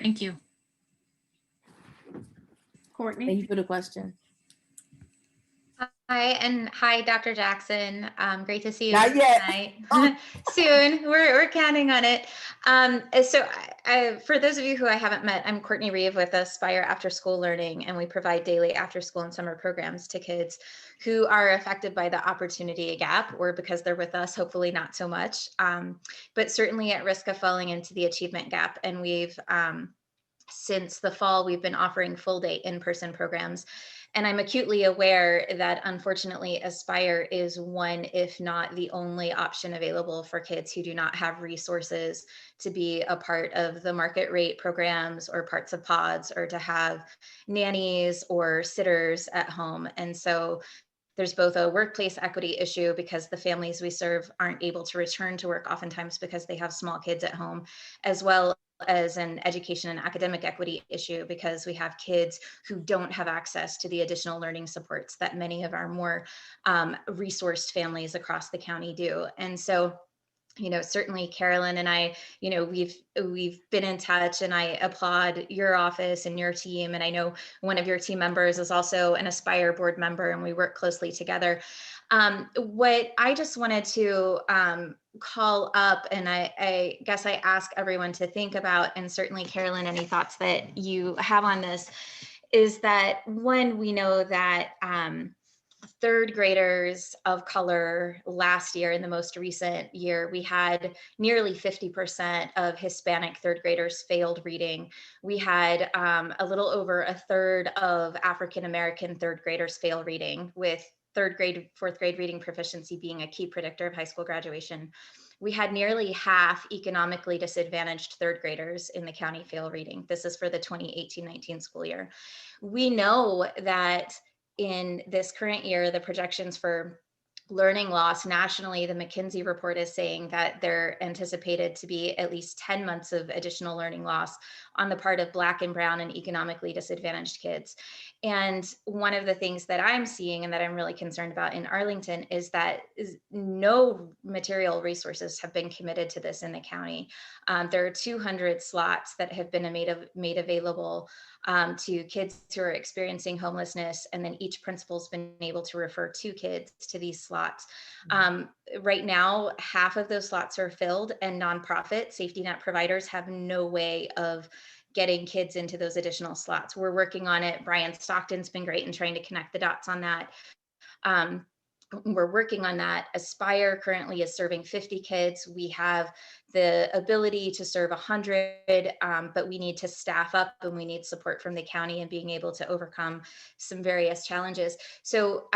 Thank you. Courtney. Thank you for the question. Hi, and hi, Dr. Jackson. Great to see you Not yet. tonight. Soon, we're counting on it. So for those of you who I haven't met, I'm Courtney Reeve with Aspire After School Learning, and we provide daily after school and summer programs to kids who are affected by the opportunity gap, or because they're with us, hopefully not so much, but certainly at risk of falling into the achievement gap. And we've, since the fall, we've been offering full day in-person programs. And I'm acutely aware that unfortunately Aspire is one, if not the only option available for kids who do not have resources to be a part of the market rate programs or parts of pods, or to have nannies or sitters at home. And so there's both a workplace equity issue because the families we serve aren't able to return to work oftentimes because they have small kids at home, as well as an education and academic equity issue because we have kids who don't have access to the additional learning supports that many of our more resourced families across the county do. And so, you know, certainly Carolyn and I, you know, we've been in touch, and I applaud your office and your team. And I know one of your team members is also an Aspire board member, and we work closely together. What I just wanted to call up, and I guess I ask everyone to think about, and certainly Carolyn, any thoughts that you have on this, is that one, we know that third graders of color last year, in the most recent year, we had nearly 50% of Hispanic third graders failed reading. We had a little over a third of African-American third graders fail reading, with third grade, fourth grade reading proficiency being a key predictor of high school graduation, we had nearly half economically disadvantaged third graders in the county fail reading. This is for the 2018-19 school year. We know that in this current year, the projections for learning loss nationally, the McKinsey report is saying that they're anticipated to be at least 10 months of additional learning loss on the part of Black and Brown and economically disadvantaged kids. And one of the things that I'm seeing and that I'm really concerned about in Arlington is that no material resources have been committed to this in the county. There are 200 slots that have been made available to kids who are experiencing homelessness, and then each principal's been able to refer 2 kids to these slots. Right now, half of those slots are filled, and nonprofit safety net providers have no way of getting kids into those additional slots. We're working on it. Brian Stockton's been great in trying to connect the dots on that. We're working on that. Aspire currently is serving 50 kids. We have the ability to serve 100, but we need to staff up and we need support from the county and being able to overcome some various challenges. So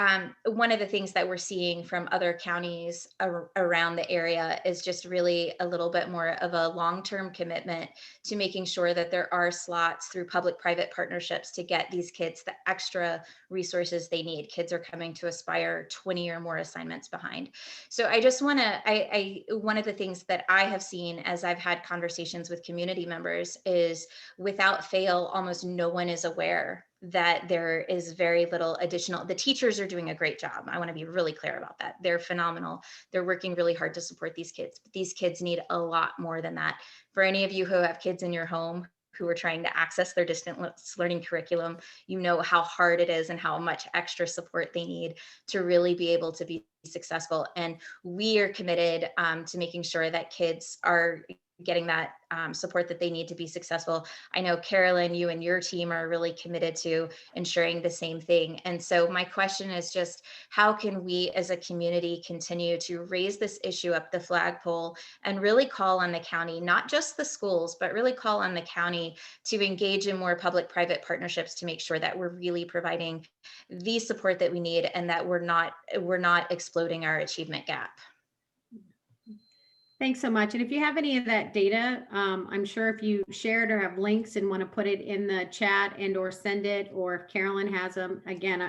one of the things that we're seeing from other counties around the area is just really a little bit more of a long-term commitment to making sure that there are slots through public-private partnerships to get these kids the extra resources they need. Kids are coming to Aspire 20 or more assignments behind. So I just want to, one of the things that I have seen as I've had conversations with community members is without fail, almost no one is aware that there is very little additional. The teachers are doing a great job. I want to be really clear about that. They're phenomenal. They're working really hard to support these kids, but these kids need a lot more than that. For any of you who have kids in your home who are trying to access their distance learning curriculum, you know how hard it is and how much extra support they need to really be able to be successful. And we are committed to making sure that kids are getting that support that they need to be successful. I know Carolyn, you and your team are really committed to ensuring the same thing. And so my question is just, how can we as a community continue to raise this issue up the flagpole and really call on the county, not just the schools, but really call on the county to engage in more public-private partnerships to make sure that we're really providing the support that we need and that we're not exploding our achievement gap. Thanks so much. And if you have any of that data, I'm sure if you share it or have links and want to put it in the chat and or send it, or if Carolyn has them, again,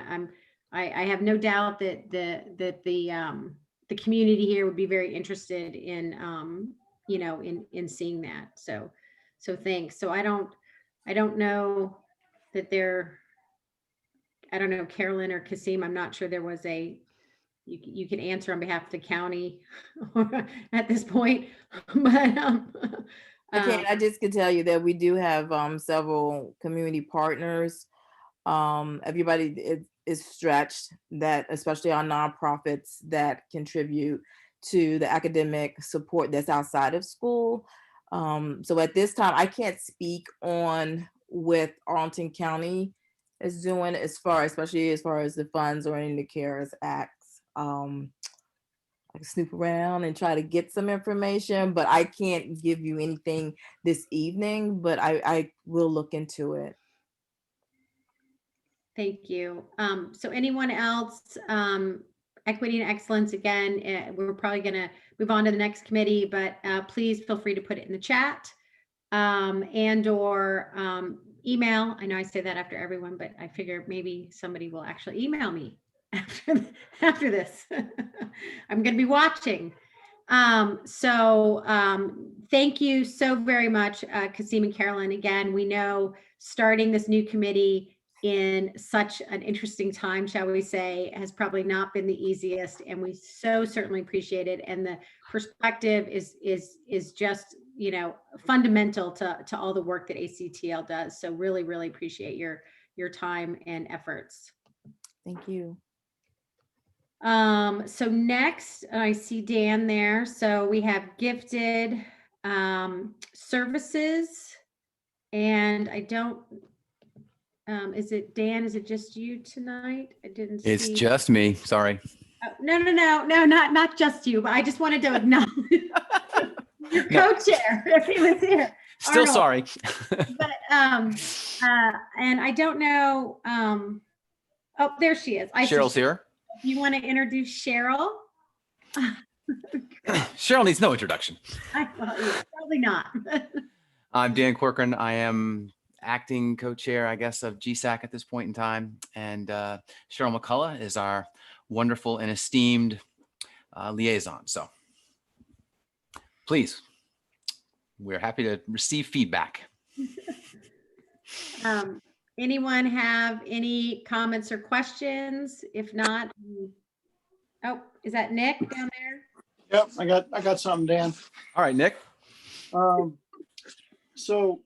I have no doubt that the community here would be very interested in in seeing that. So thanks. So I don't know that I don't know, Carolyn or Kasim, I'm not sure there was you can answer on behalf of the county at this point, but I just can tell you that we do have several community partners. Everybody is stretched, that especially our nonprofits that contribute to the academic support that's outside of school. So at this time, I can't speak on what Arlington County is doing especially as far as the funds or in the CARES Act. I can snoop around and try to get some information, but I can't give you anything this evening, but I will look into it. Thank you. So anyone else, equity and excellence, again, we're probably going to move on to the next committee, but please feel free to put it in the chat and or email. I know I say that after everyone, but I figure maybe somebody will actually email me after this. I'm going to be watching. Thank you so very much, Kasim and Carolyn. Again, we know starting this new committee in such an interesting time, shall we say, has probably not been the easiest, and we so certainly appreciate it. And the perspective is just, fundamental to all the work that ACTL does. So really, really appreciate your time and efforts. Thank you. So next, I see Dan there. So we have gifted services, and I don't, is it Dan? Is it just you tonight? I didn't see. It's just me. Sorry. Oh, no, not just you, but I just wanted to acknowledge your co-chair if he was here. Still Arnold. sorry. But, and I don't know. Oh, there she is. Cheryl's here. you want to introduce Cheryl? Cheryl needs no introduction. Well, yeah, probably not. I'm Dan Corcoran. I am acting co-chair, I guess, of GSAC at this point in time. And Cheryl McCullough is our wonderful and esteemed liaison. So please, we're happy to receive feedback. Anyone have any comments or questions? If not, oh, is that Nick down there? Yep, I got something, Dan. All right, Nick. So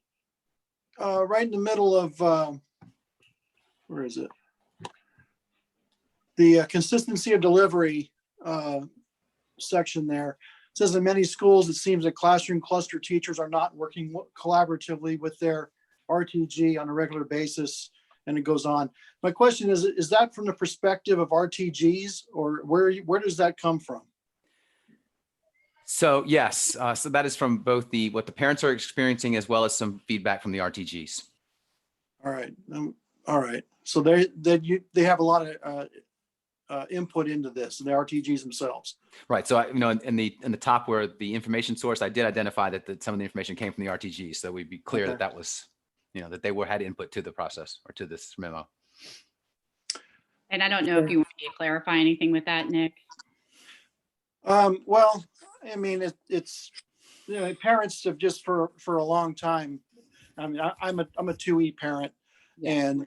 right in the middle of where is it? The consistency of delivery section there. It says in many schools, it seems that classroom cluster teachers are not working collaboratively with their RTG on a regular basis, and it goes on. My question is that from the perspective of RTGs, or where does that come from? So yes, so that is from both what the parents are experiencing as well as some feedback from the RTGs. All right, all right. So they have a lot of input into this, the RTGs themselves. Right. So in the top where the information source, I did identify that some of the information came from the RTGs, so we'd be clear that that was, that they had input to the process or to this memo. And I don't know if you want me to clarify anything with that, Nick. Well, I mean, it's parents have just for a long time. I mean, I'm a 2E parent, and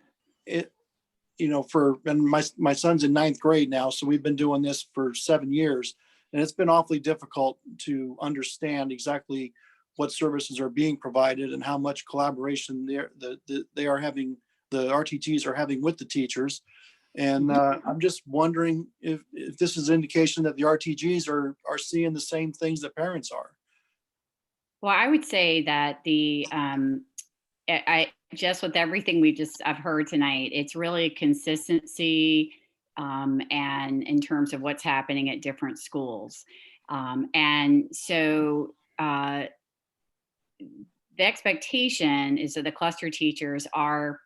my son's in 9th grade now, so we've been doing this for 7 years, and it's been awfully difficult to understand exactly what services are being provided and how much collaboration they are having, the RTGs are having with the teachers. And I'm just wondering if this is an indication that the RTGs are seeing the same things that parents are. Well, I would say that I just with everything I've heard tonight, it's really consistency and in terms of what's happening at different schools. And so the expectation is that the cluster teachers are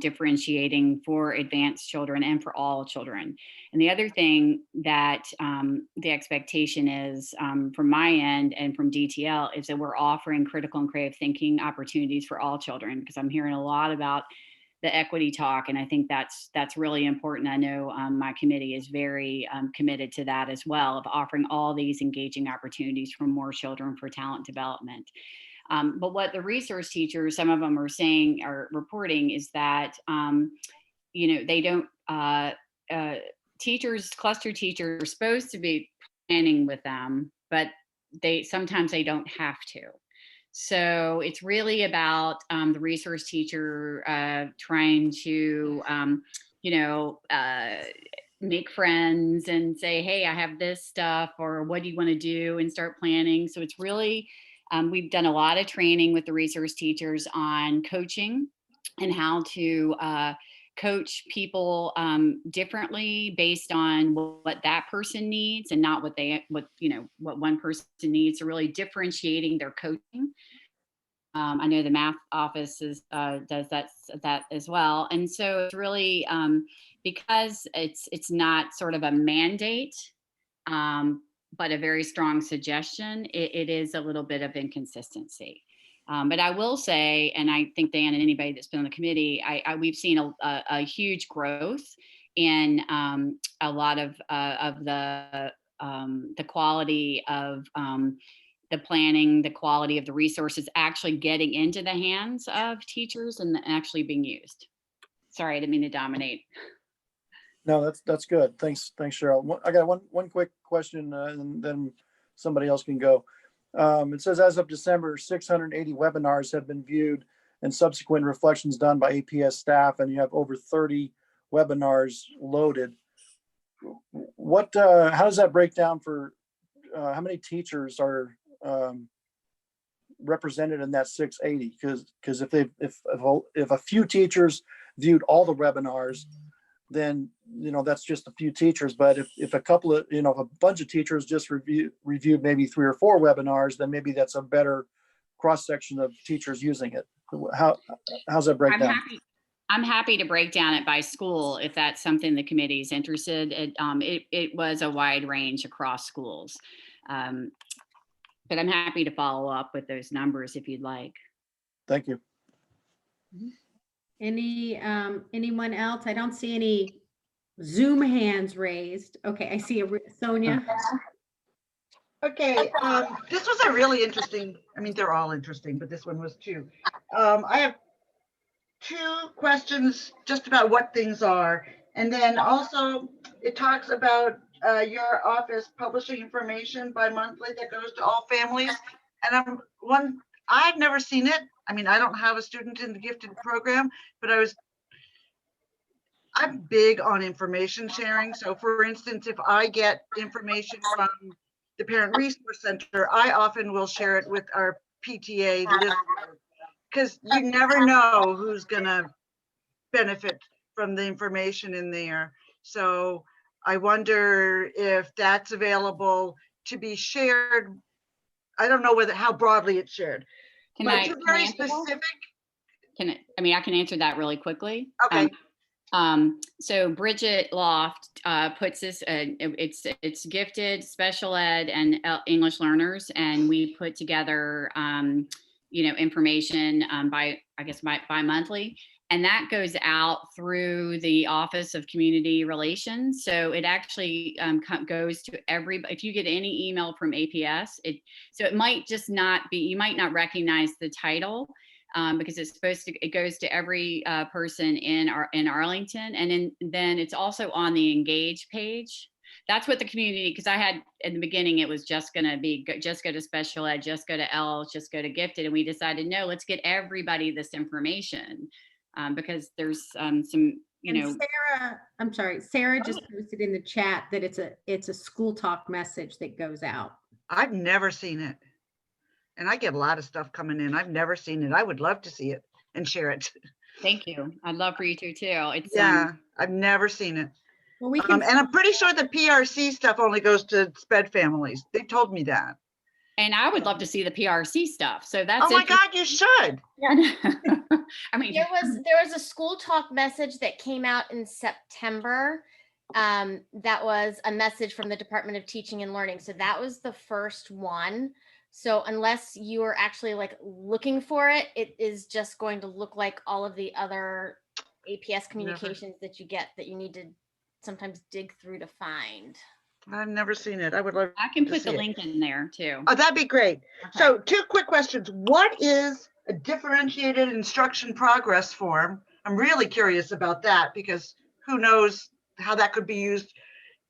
differentiating for advanced children and for all children. And the other thing that the expectation is from my end and from DTL is that we're offering critical and creative thinking opportunities for all children, because I'm hearing a lot about the equity talk, and I think that's really important. I know my committee is very committed to that as well, of offering all these engaging opportunities for more children for talent development. But what the resource teachers, some of them are reporting, is that, they don't, cluster teachers are supposed to be planning with them, but sometimes they don't have to. So it's really about the resource teacher trying to, make friends and say, hey, I have this stuff, or what do you want to do, and start planning. So it's really, we've done a lot of training with the resource teachers on coaching and how to coach people differently based on what that person needs and not what one person needs. So really differentiating their coaching. I know the math office does that as well. And so it's really because it's not sort of a mandate, but a very strong suggestion, it is a little bit of inconsistency. But I will say, and I think Dan and anybody that's been on the committee, we've seen a huge growth in a lot of the quality of the planning, the quality of the resources actually getting into the hands of teachers and actually being used. Sorry, I didn't mean to dominate. No, that's good. Thanks, Cheryl. I got one quick question, and then somebody else can go. It says, as of December, 680 webinars have been viewed and subsequent reflections done by APS staff, and you have over 30 webinars loaded. How does that break down for how many teachers are represented in that 680? Because if a few teachers viewed all the webinars, then that's just a few teachers. But if a couple of if a bunch of teachers just reviewed maybe 3 or 4 webinars, then maybe that's a better cross section of teachers using it. How's that break down? I'm happy to break down it by school if that's something the committee is interested in. It was a wide range across schools. But I'm happy to follow up with those numbers if you'd like. Thank you. Anyone else? I don't see any Zoom hands raised. Okay, I see Sonia. Okay, this was a really interesting, I mean, they're all interesting, but this one was too. I have 2 questions just about what things are. And then also it talks about your office publishing information bi-monthly that goes to all families. And I've never seen it. I mean, I don't have a student in the gifted program, but I'm big on information sharing. So for instance, if I get information from the Parent Resource Center, I often will share it with our PTA list, because you never know who's gonna benefit from the information in there. So I wonder if that's available to be shared. I don't know how broadly it's shared. But to very specific. I can answer that really quickly. Okay. So Bridget Loft puts this, it's gifted, special ed, and English learners, and we put together, information bi-monthly, and that goes out through the Office of Community Relations. So it actually goes to everybody. If you get any email from APS, so it might just not be, you might not recognize the title. Because it goes to every person in Arlington, and then it's also on the Engage page. That's what the community, because I had in the beginning, it was just going to be just go to special ed, just go to L, just go to gifted, and we decided no, let's get everybody this information because there's some Sarah, I'm sorry, Sarah just posted in the chat that it's a school talk message that goes out. I've never seen it. And I get a lot of stuff coming in. I've never seen it. I would love to see it and share it. Thank you. I'd love for you to too. I've never seen it. Well, we can, and I'm pretty sure the PRC stuff only goes to SPED families. They told me that. And I would love to see the PRC stuff. So that's oh my God, you should. Yeah. I mean, there was a school talk message that came out in September. That was a message from the Department of Teaching and Learning. So that was the first one. So unless you are actually looking for it, it is just going to look like all of the other APS communications that you get that you need to sometimes dig through to find. I've never seen it. I would love. I can put the link in there too. Oh, that'd be great. Okay. So 2 quick questions. What is a differentiated instruction progress form? I'm really curious about that because who knows how that could be used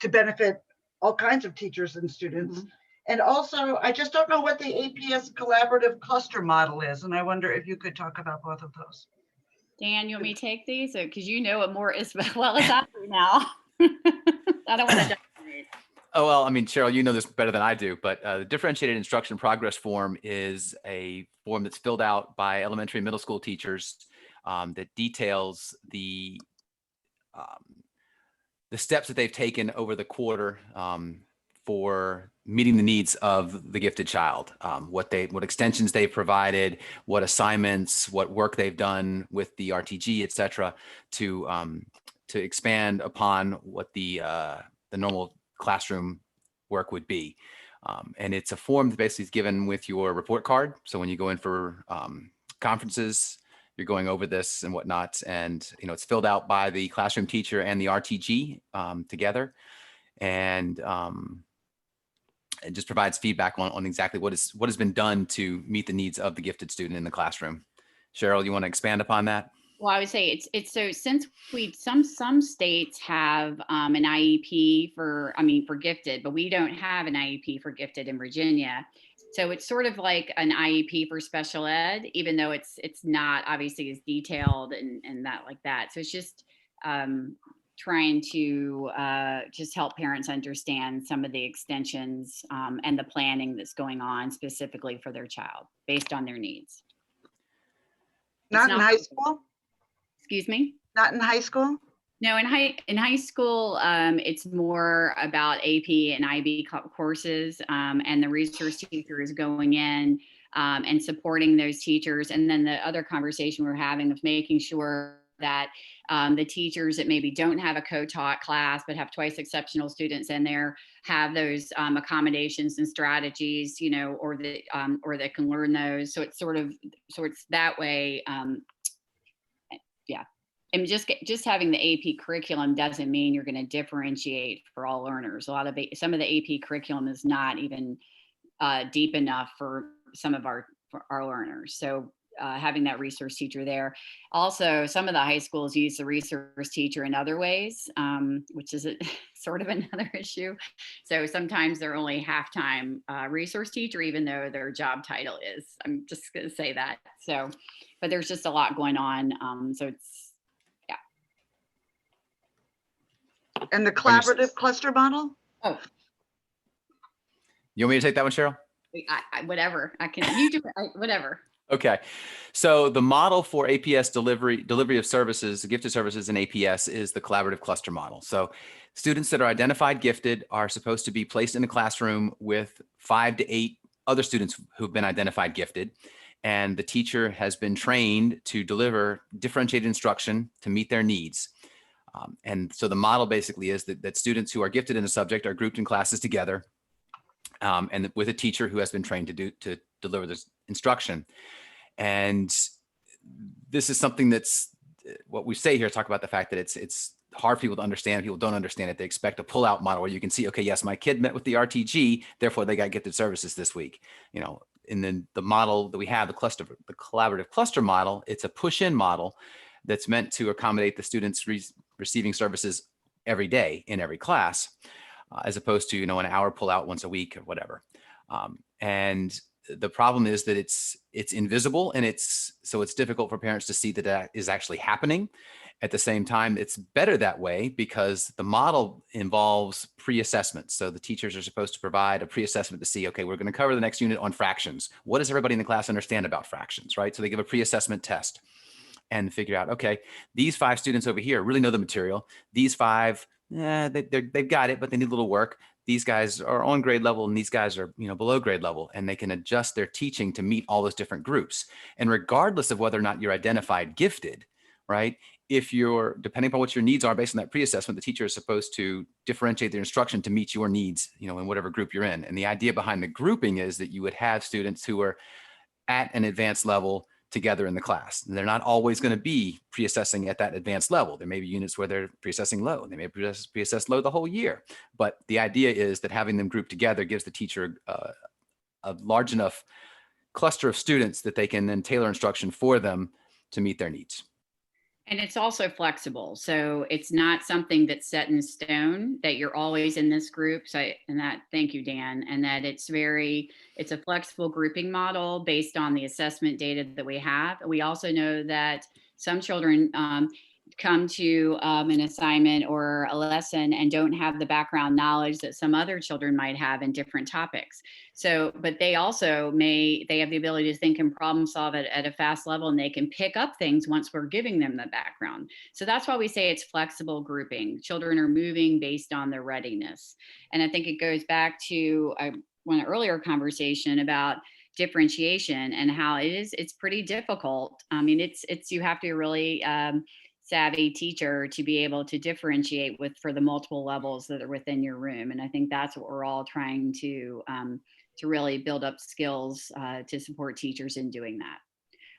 to benefit all kinds of teachers and students. Mm-hmm. And also, I just don't know what the APS collaborative cluster model is. And I wonder if you could talk about both of those. Dan, you want me to take these? Because you know it more as well as I do now. I don't want to dominate. Oh, well, I mean, Cheryl, you know this better than I do, but the differentiated instruction progress form is a form that's filled out by elementary and middle school teachers that details the steps that they've taken over the quarter for meeting the needs of the gifted child, what extensions they've provided, what assignments, what work they've done with the RTG, et cetera, to expand upon what the normal classroom work would be. And it's a form that basically is given with your report card. So when you go in for conferences, you're going over this and whatnot, and it's filled out by the classroom teacher and the RTG together, and it just provides feedback on exactly what has been done to meet the needs of the gifted student in the classroom. Cheryl, you want to expand upon that? Well, I would say it's so since some states have an IEP for gifted, but we don't have an IEP for gifted in Virginia. So it's sort of like an IEP for special ed, even though it's not obviously as detailed and that like that. So it's just trying to just help parents understand some of the extensions and the planning that's going on specifically for their child based on their needs. Not in high school? Excuse me? Not in high school? No, in high school, it's more about AP and IB courses, and the resource teacher is going in and supporting those teachers. And then the other conversation we're having of making sure that the teachers that maybe don't have a co-taught class but have twice exceptional students in there have those accommodations and strategies, you know, or that can learn those. So it's it's that way. Yeah. And just having the AP curriculum doesn't mean you're going to differentiate for all learners. Some of the AP curriculum is not even deep enough for some of our learners. So having that resource teacher there. Also, some of the high schools use the resource teacher in other ways, which is sort of another issue. So sometimes they're only half-time resource teacher, even though their job title is. I'm just going to say that. So, but there's just a lot going on. So it's, And the collaborative cluster model? Oh. You want me to take that one, Cheryl? Whatever. I can, you do it, whatever. Okay. So the model for APS delivery of services, gifted services in APS is the collaborative cluster model. So students that are identified gifted are supposed to be placed in a classroom with 5 to 8 other students who've been identified gifted. And the teacher has been trained to deliver differentiated instruction to meet their needs. And so the model basically is that students who are gifted in a subject are grouped in classes together and with a teacher who has been trained to deliver this instruction. And this is something that's what we say here, talk about the fact that it's hard for people to understand. People don't understand it. They expect a pull-out model where you can see, okay, yes, my kid met with the RTG, therefore they got gifted services this week. You know, and then the model that we have, the collaborative cluster model, it's a push-in model that's meant to accommodate the students receiving services every day in every class, as opposed to, you know, an hour pull out once a week or whatever. And the problem is that it's invisible, and so it's difficult for parents to see that is actually happening. At the same time, it's better that way because the model involves pre-assessment. So the teachers are supposed to provide a pre-assessment to see, okay, we're going to cover the next unit on fractions. What does everybody in the class understand about fractions, right? So they give a pre-assessment test and figure out, okay, these 5 students over here really know the material. These 5, they've got it, but they need a little work. These guys are on grade level and these guys are, you know, below grade level, and they can adjust their teaching to meet all those different groups. And regardless of whether or not you're identified gifted, right? If you're, depending upon what your needs are based on that pre-assessment, the teacher is supposed to differentiate their instruction to meet your needs, you know, in whatever group you're in. And the idea behind the grouping is that you would have students who are at an advanced level together in the class. And they're not always going to be pre-assessing at that advanced level. There may be units where they're pre-assessing low, and they may pre-assess low the whole year. But the idea is that having them grouped together gives the teacher a large enough cluster of students that they can then tailor instruction for them to meet their needs. And it's also flexible. So it's not something that's set in stone that you're always in this group. So, thank you, Dan. And that it's a flexible grouping model based on the assessment data that we have. We also know that some children come to an assignment or a lesson and don't have the background knowledge that some other children might have in different topics. So, but they also they have the ability to think and problem solve at a fast level, and they can pick up things once we're giving them the background. So that's why we say it's flexible grouping. Children are moving based on their readiness. And I think it goes back to one earlier conversation about differentiation and how it's pretty difficult. I mean, you have to really savvy teacher to be able to differentiate for the multiple levels that are within your room. And I think that's what we're all trying to really build up skills to support teachers in doing that.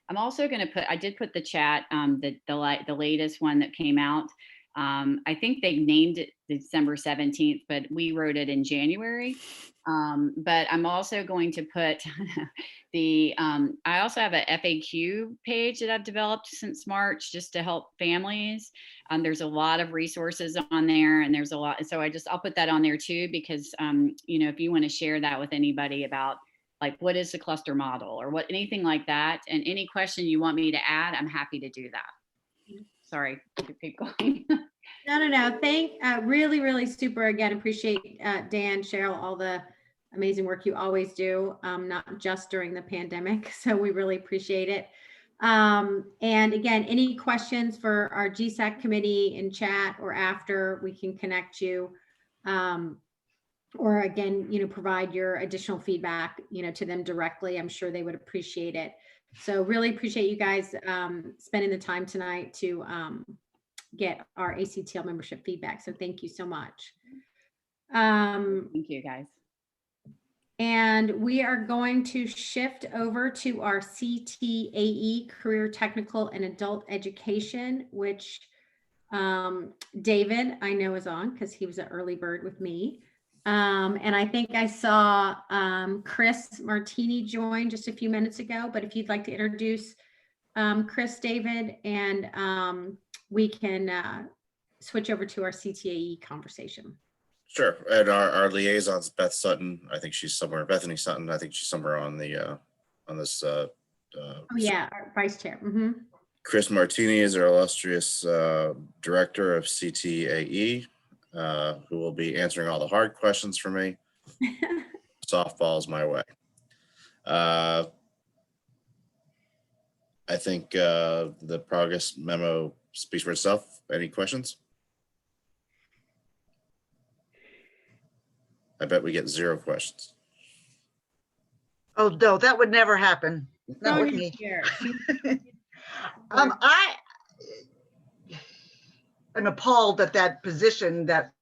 I'm also going to I did put the chat, the latest one that came out. I think they named it December 17th, but we wrote it in January. But I'm also going to put I also have a FAQ page that I've developed since March just to help families. There's a lot of resources on there, and there's a lot. So I'll put that on there too, because, you know, if you want to share that with anybody about like, what is the cluster model or anything like that, and any question you want me to add, I'm happy to do that. Sorry to keep going. No. Really, really super. Again, appreciate Dan, Cheryl, all the amazing work you always do, not just during the pandemic. So we really appreciate it. And again, any questions for our GSAC committee in chat or after, we can connect you. Or again, you know, provide your additional feedback, you know, to them directly. I'm sure they would appreciate it. So really appreciate you guys spending the time tonight to get our ACTL membership feedback. So thank you so much. Thank you, guys. And we are going to shift over to our CTAE, Career Technical and Adult Education, which David, I know, is on because he was an early bird with me. And I think I saw Chris Martini join just a few minutes ago, but if you'd like to introduce Chris, David, and we can switch over to our CTAE conversation. Sure. And our liaison's Beth Sutton. I think she's somewhere. Bethany Sutton. I think she's somewhere on the on this. Oh yeah, our vice chair. Mm-hmm. Chris Martini is our illustrious director of CTAE, who will be answering all the hard questions for me. Softballs my way. I think the progress memo speaks for itself. Any questions? I bet we get 0 questions. Oh, no, that would never happen. Not with me. I'm appalled at that position that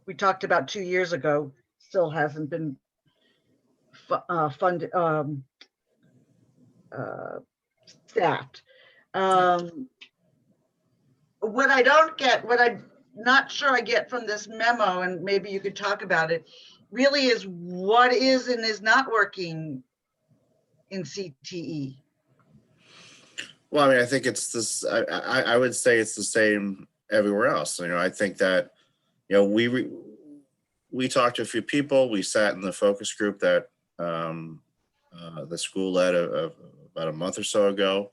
we talked about 2 years ago still hasn't been funded, staffed. What I don't get, what I'm not sure I get from this memo, and maybe you could talk about it, really is what is and is not working in CTE. Well, I mean, I think it's this, I would say it's the same everywhere else. You know, I think that, you know, we talked to a few people. We sat in the focus group that the school led about a month or so ago.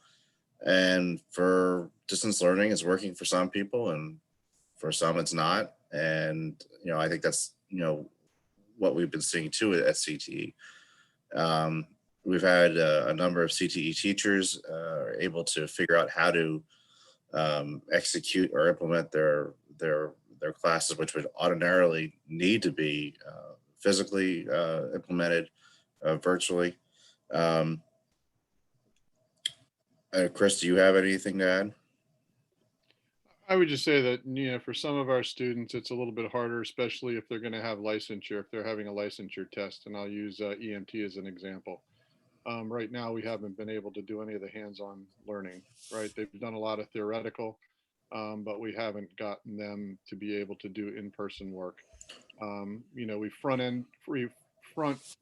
And for distance learning, it's working for some people and for some it's not. And, you know, I think that's, you know, what we've been seeing too at CTE. We've had a number of CTE teachers able to figure out how to execute or implement their classes, which would ordinarily need to be physically implemented virtually. Chris, do you have anything to add? I would just say that, you know, for some of our students, it's a little bit harder, especially if they're going to have licensure, if they're having a licensure test. And I'll use EMT as an example. Right now, we haven't been able to do any of the hands-on learning, right? They've done a lot of theoretical, but we haven't gotten them to be able to do in-person work. You know, we front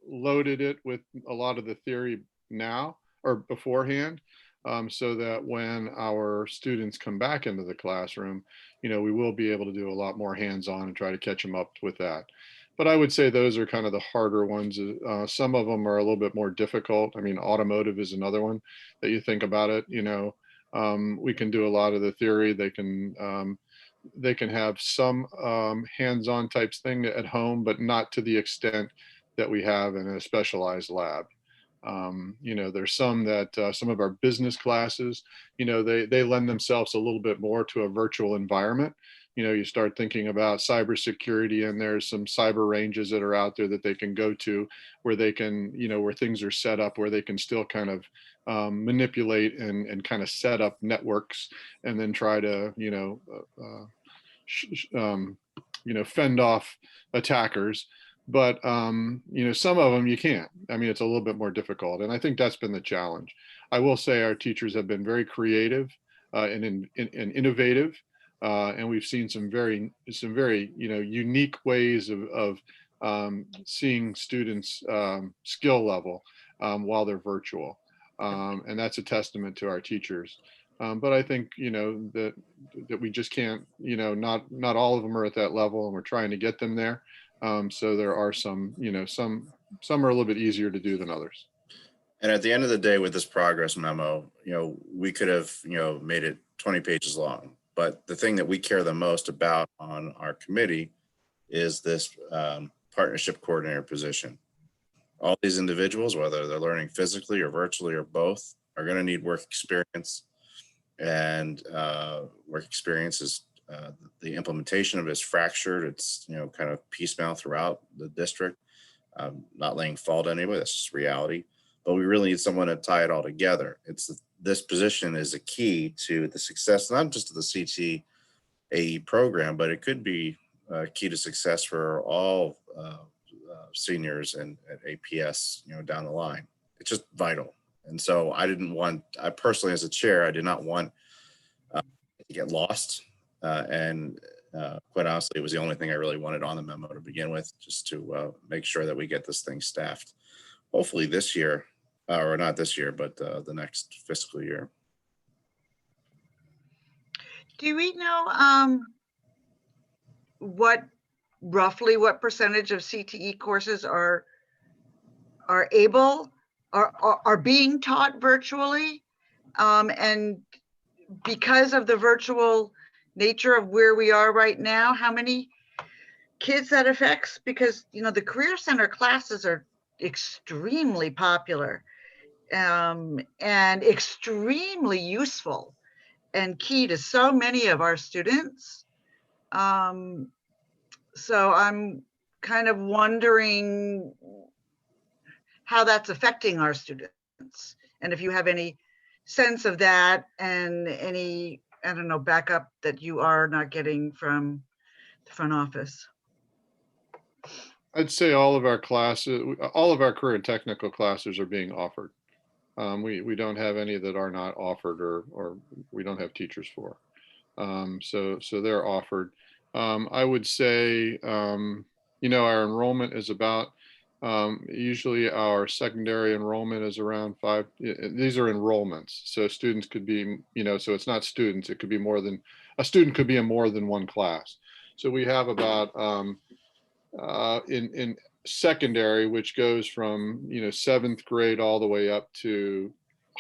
loaded it with a lot of the theory now or beforehand, so that when our students come back into the classroom, you know, we will be able to do a lot more hands-on and try to catch them up with that. But I would say those are kind of the harder ones. Some of them are a little bit more difficult. I mean, automotive is another one that you think about it, you know, we can do a lot of the theory. They can have some hands-on types thing at home, but not to the extent that we have in a specialized lab. You know, there's some that some of our business classes, you know, they lend themselves a little bit more to a virtual environment. You know, you start thinking about cybersecurity, and there's some cyber ranges that are out there that they can go to where they can, you know, where things are set up where they can still kind of manipulate and kind of set up networks and then try to, you know, fend off attackers. But, you know, some of them you can't. I mean, it's a little bit more difficult. And I think that's been the challenge. I will say our teachers have been very creative and innovative. And we've seen some very, you know, unique ways of seeing students' skill level while they're virtual. And that's a testament to our teachers. But I think, you know, that we just can't, you know, not all of them are at that level, and we're trying to get them there. So there are some, you know, some are a little bit easier to do than others. And at the end of the day with this progress memo, you know, we could have, you know, made it 20 pages long. But the thing that we care the most about on our committee is this partnership coordinator position. All these individuals, whether they're learning physically or virtually or both, are going to need work experience. And work experience is the implementation of it is fractured. It's, you know, kind of piecemeal throughout the district. Not laying fault to anybody, that's just reality. but we really need someone to tie it all together. This position is a key to the success, not just of the CTAE program, but it could be a key to success for all seniors and at APS, down the line. It's just vital. And so I personally, as a chair, I did not want to get lost. And quite honestly, it was the only thing I really wanted on the memo to begin with, just to make sure that we get this thing staffed. Hopefully this year, or not this year, but the next fiscal year. Do we know roughly what percentage of CTE courses are being taught virtually? And because of the virtual nature of where we are right now, how many kids that affects? Because the Career Center classes are extremely popular and extremely useful and key to so many of our students. So I'm kind of wondering how that's affecting our students, and if you have any sense of that and any, I don't know, backup that you are not getting from the front office. I'd say all of our classes, all of our career and technical classes are being offered. We don't have any that are not offered or we don't have teachers for. So they're offered. I would say, our enrollment is about, usually our secondary enrollment is around 5. These are enrollments. So students could be, so it's not students, it could be more than, a student could be in more than one class. So we have about, in secondary, which goes from 7th grade all the way up to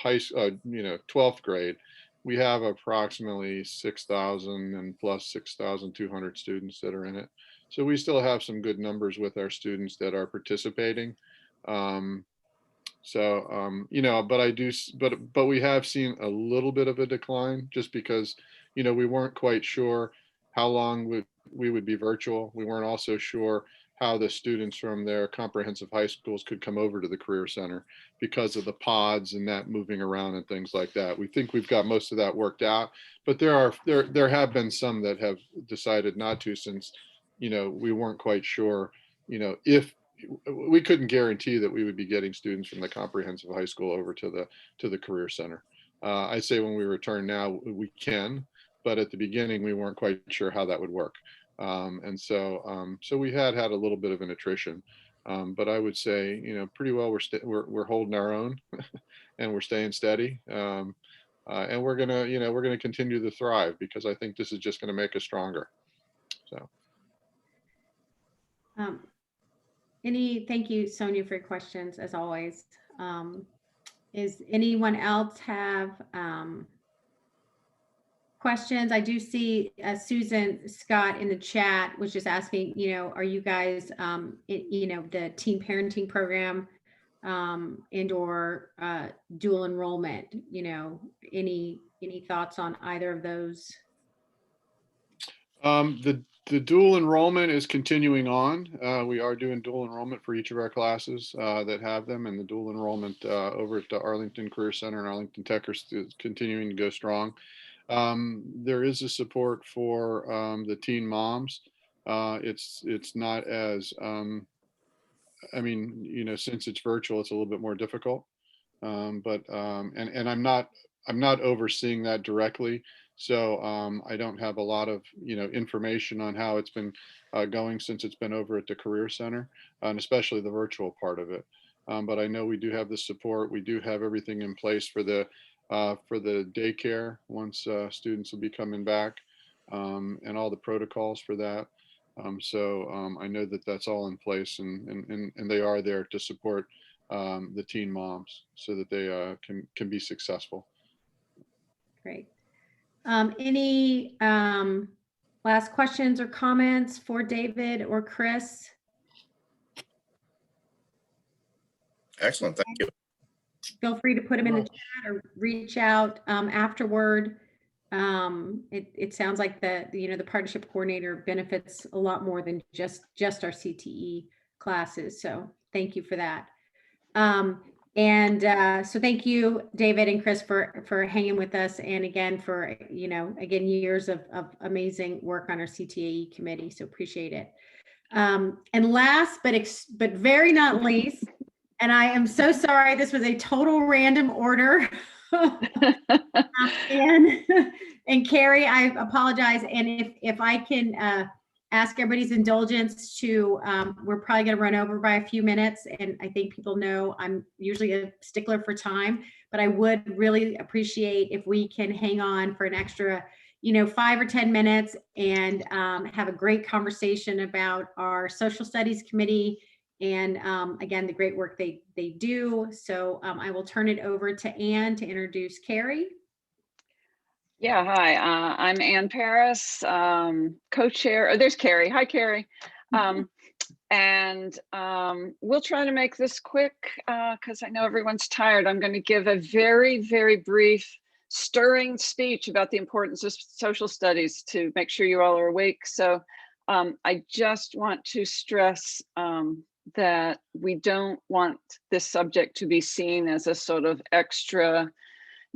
12th grade, we have approximately 6,000 and plus 6,200 students that are in it. So we still have some good numbers with our students that are participating. But we have seen a little bit of a decline just because we weren't quite sure how long we would be virtual. We weren't also sure how the students from their comprehensive high schools could come over to the Career Center because of the pods and that moving around and things like that. We think we've got most of that worked out, but there have been some that have decided not to, since we weren't quite sure if we couldn't guarantee that we would be getting students from the comprehensive high school over to the Career Center. I say when we return now, we can, but at the beginning we weren't quite sure how that would work. So we had a little bit of an attrition, but I would say, pretty well we're holding our own and we're staying steady. And we're gonna continue to thrive because I think this is just gonna make us stronger. So. Thank you, Sonia, for your questions as always. Is anyone else have questions? I do see Susan Scott in the chat was just asking, are you guys, the teen parenting program and or dual enrollment, any thoughts on either of those? The dual enrollment is continuing on. We are doing dual enrollment for each of our classes that have them, and the dual enrollment over at the Arlington Career Center and Arlington Tech are continuing to go strong. There is a support for the teen moms. It's not as, since it's virtual, it's a little bit more difficult. And I'm not overseeing that directly. So I don't have a lot of information on how it's been going since it's been over at the Career Center, and especially the virtual part of it. But I know we do have the support. We do have everything in place for the daycare once students will be coming back, and all the protocols for that. I know that that's all in place, and they are there to support the teen moms so that they can be successful. Great. Any last questions or comments for David or Chris? Excellent, thank you. Feel free to put them in the chat or reach out afterward. It sounds like the partnership coordinator benefits a lot more than just our CTE classes. So thank you for that. And so thank you, David and Chris, for hanging with us. And again, for, again, years of amazing work on our CTAE committee. So appreciate it. And last, but very not least, and I am so sorry, this was a total random order. And Carrie, I apologize. And if I can ask everybody's indulgence to, we're probably going to run over by a few minutes. And I think people know I'm usually a stickler for time, but I would really appreciate if we can hang on for an extra 5 or 10 minutes and have a great conversation about our social studies committee and again, the great work they do. So I will turn it over to Anne to introduce Carrie. Yeah, hi, I'm Ann Paris, co-chair. Oh, there's Carrie. Hi, Carrie. And we'll try to make this quick because I know everyone's tired. I'm going to give a very, very brief, stirring speech about the importance of social studies to make sure you all are awake. So I just want to stress that we don't want this subject to be seen as a sort of extra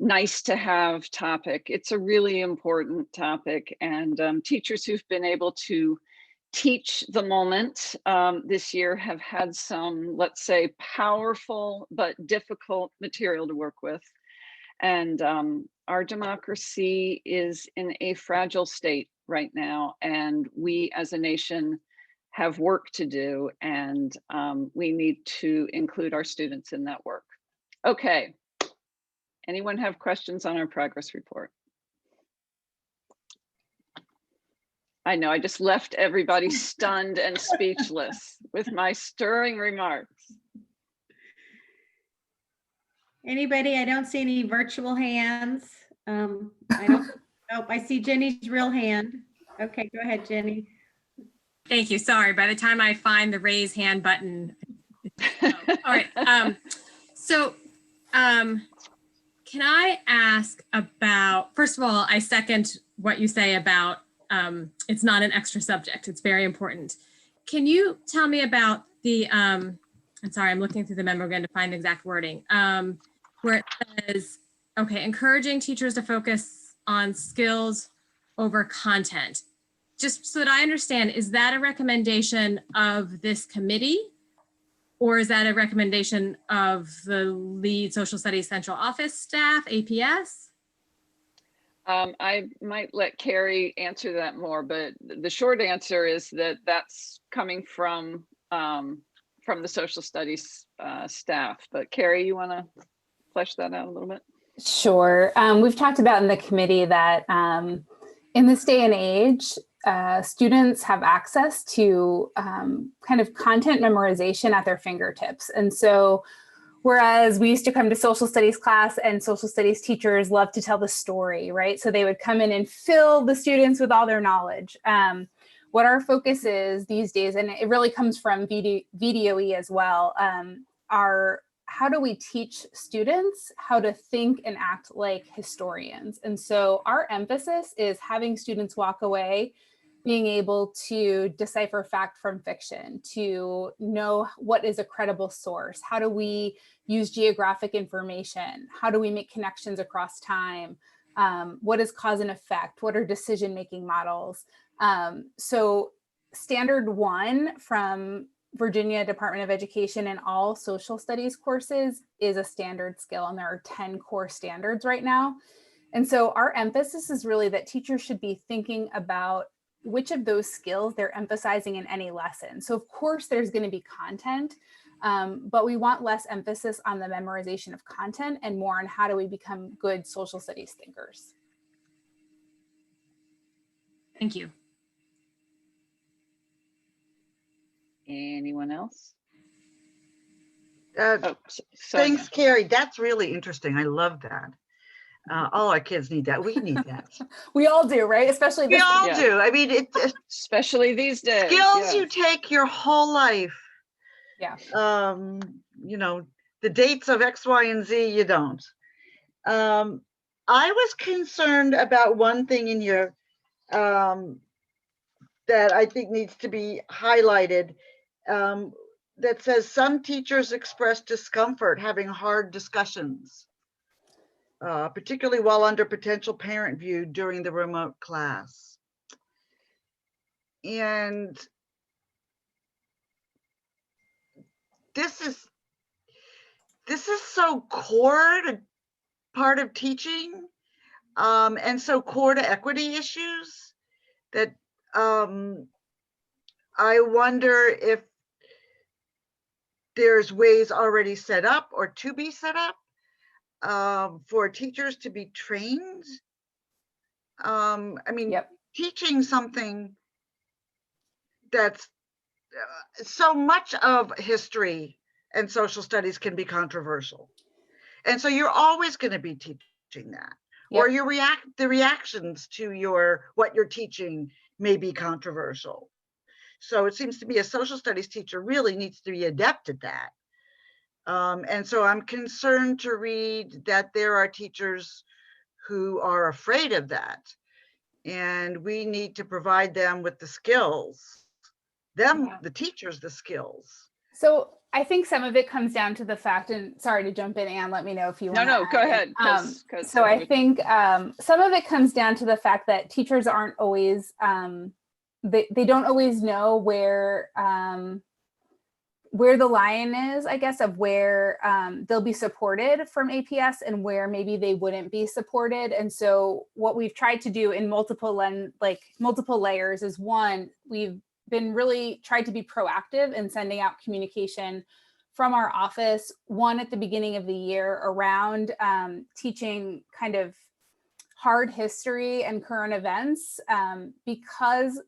nice to have topic. It's a really important topic, and teachers who've been able to teach the moment this year have had some, let's say, powerful but difficult material to work with. And our democracy is in a fragile state right now, and we as a nation have work to do, and we need to include our students in that work. Okay. Anyone have questions on our progress report? I know I just left everybody stunned and speechless with my stirring remarks. Anybody? I don't see any virtual hands. I don't. Oh, I see Jenny's real hand. Okay, go ahead, Jenny. Thank you. Sorry, by the time I find the raise hand button. All right. Can I ask about, first of all, I second what you say about it's not an extra subject. It's very important. Can you tell me about the, I'm sorry, I'm looking through the memo again to find the exact wording, where it says, okay, encouraging teachers to focus on skills over content. Just so that I understand, is that a recommendation of this committee? Or is that a recommendation of the lead social studies central office staff, APS? I might let Carrie answer that more, but the short answer is that that's coming from the social studies staff. But Carrie, you want to flesh that out a little bit? Sure. We've talked about in the committee that in this day and age, students have access to kind of content memorization at their fingertips. And so whereas we used to come to social studies class and social studies teachers love to tell the story, right? So they would come in and fill the students with all their knowledge. What our focus is these days, and it really comes from VDOE as well, are how do we teach students how to think and act like historians? And so our emphasis is having students walk away being able to decipher fact from fiction, to know what is a credible source. How do we use geographic information? How do we make connections across time? What is cause and effect? What are decision-making models? So standard 1 from Virginia Department of Education in all social studies courses is a standard skill, and there are 10 core standards right now. And so our emphasis is really that teachers should be thinking about which of those skills they're emphasizing in any lesson. So of course there's going to be content, but we want less emphasis on the memorization of content and more on how do we become good social studies thinkers. Thank you. Anyone else? Thanks, Carrie. That's really interesting. I love that. All our kids need that. We need that. We all do, right? Especially we all do. I mean, especially these days. Skills you take your whole life. Yeah. You know, the dates of X, Y, and Z, you don't. I was concerned about one thing in your that I think needs to be highlighted. that says some teachers express discomfort having hard discussions, particularly while under potential parent view during the remote class. And this is so core to part of teaching, and so core to equity issues that I wonder if there's ways already set up or to be set up for teachers to be trained. I mean, teaching something that's so much of history and social studies can be controversial. And so you're always going to be teaching that. Or the reactions to what you're teaching may be controversial. So it seems to me a social studies teacher really needs to be adept at that. And so I'm concerned to read that there are teachers who are afraid of that. And we need to provide them with the skills, the teachers, the skills. So I think some of it comes down to the fact, and sorry to jump in, Anne, let me know if you want to. No, go ahead. So I think some of it comes down to the fact that teachers aren't always, they don't always know where the line is, I guess, of where they'll be supported from APS and where maybe they wouldn't be supported. And so what we've tried to do in multiple layers is, one, we've been really tried to be proactive in sending out communication from our office, one at the beginning of the year around teaching kind of hard history and current events, because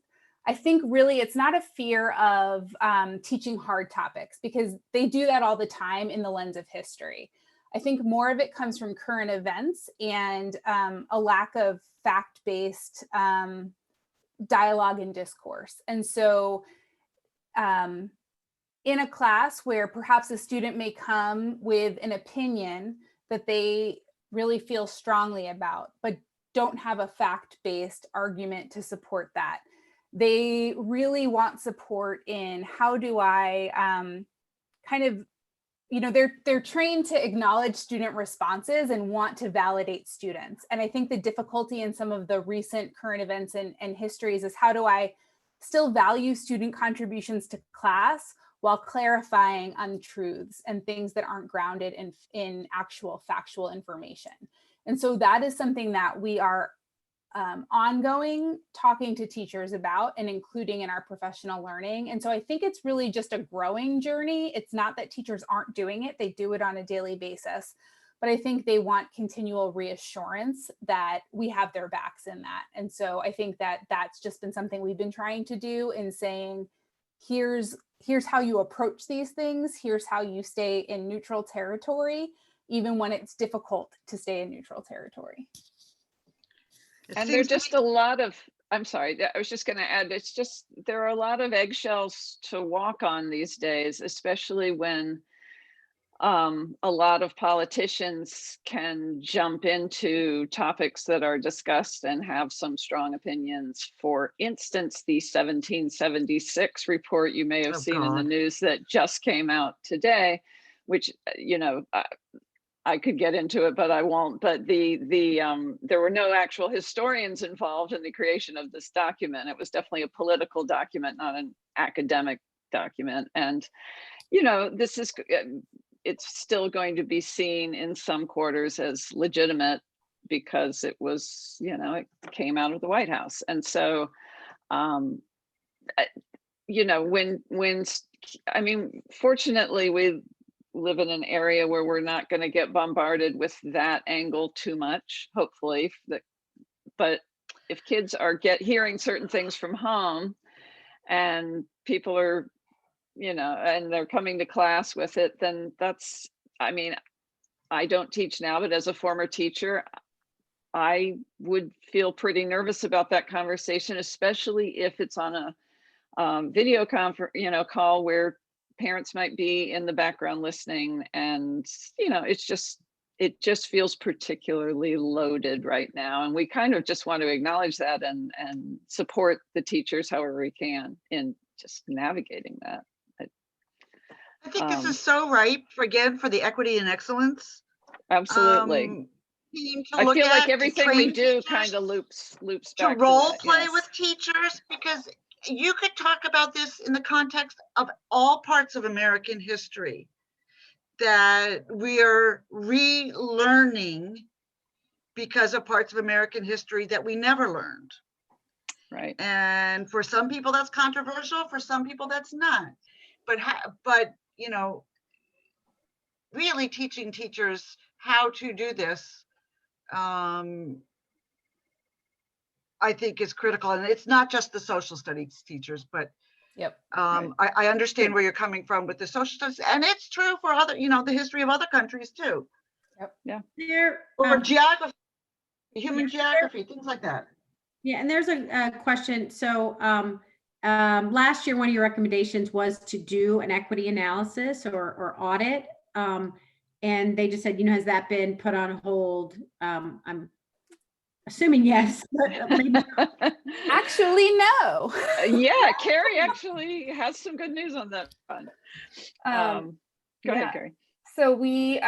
I think really it's not a fear of teaching hard topics, because they do that all the time in the lens of history. I think more of it comes from current events and a lack of fact-based dialogue and discourse. And so in a class where perhaps a student may come with an opinion that they really feel strongly about, but don't have a fact-based argument to support that, they really want support in how do I kind of, they're trained to acknowledge student responses and want to validate students. And I think the difficulty in some of the recent current events and histories is, how do I still value student contributions to class while clarifying untruths and things that aren't grounded in actual factual information. And so that is something that we are ongoing talking to teachers about and including in our professional learning. And so I think it's really just a growing journey. It's not that teachers aren't doing it, they do it on a daily basis, but I think they want continual reassurance that we have their backs in that. And so I think that that's just been something we've been trying to do in saying, here's how you approach these things, here's how you stay in neutral territory, even when it's difficult to stay in neutral territory. And there's just a lot of, I'm sorry, I was just going to add, it's just, there are a lot of eggshells to walk on these days, especially when a lot of politicians can jump into topics that are discussed and have some strong opinions. For instance, the 1776 report you may have seen in the news that just came out today, which, I could get into it, but I won't. But there were no actual historians involved in the creation of this document. It was definitely a political document, not an academic document. And, this is, it's still going to be seen in some quarters as legitimate because it was, it came out of the White House. And so, fortunately, we live in an area where we're not going to get bombarded with that angle too much, hopefully. But if kids are hearing certain things from home and people are, and they're coming to class with it, then that's, I don't teach now, but as a former teacher, I would feel pretty nervous about that conversation, especially if it's on a video conference, call where parents might be in the background listening, and it just feels particularly loaded right now, and we kind of just want to acknowledge that and support the teachers however we can in just navigating that. I think this is so ripe for, again, for the equity and excellence Absolutely. team to I look feel like at, to everything we train do teachers, kind of loops to back role to that. play Yes. with teachers, because you could talk about this in the context of all parts of American history, that we are relearning because of parts of American history that we never learned. Right. And for some people that's controversial, for some people that's not. But you know, really teaching teachers how to do this, I think is critical. And it's not just the social studies teachers, but Yep. I understand where you're coming from with the social studies, and it's true for other, you know, the history of other countries too. Yep. Yeah. Or geography, human geography, things like that. Yeah, and there's a question. So last year, one of your recommendations was to do an equity analysis or audit. And they just said, you know, has that been put on hold? I'm assuming yes, but maybe Actually, no. Yeah, Carrie actually has some good news on that front. Go ahead, Carrie. So we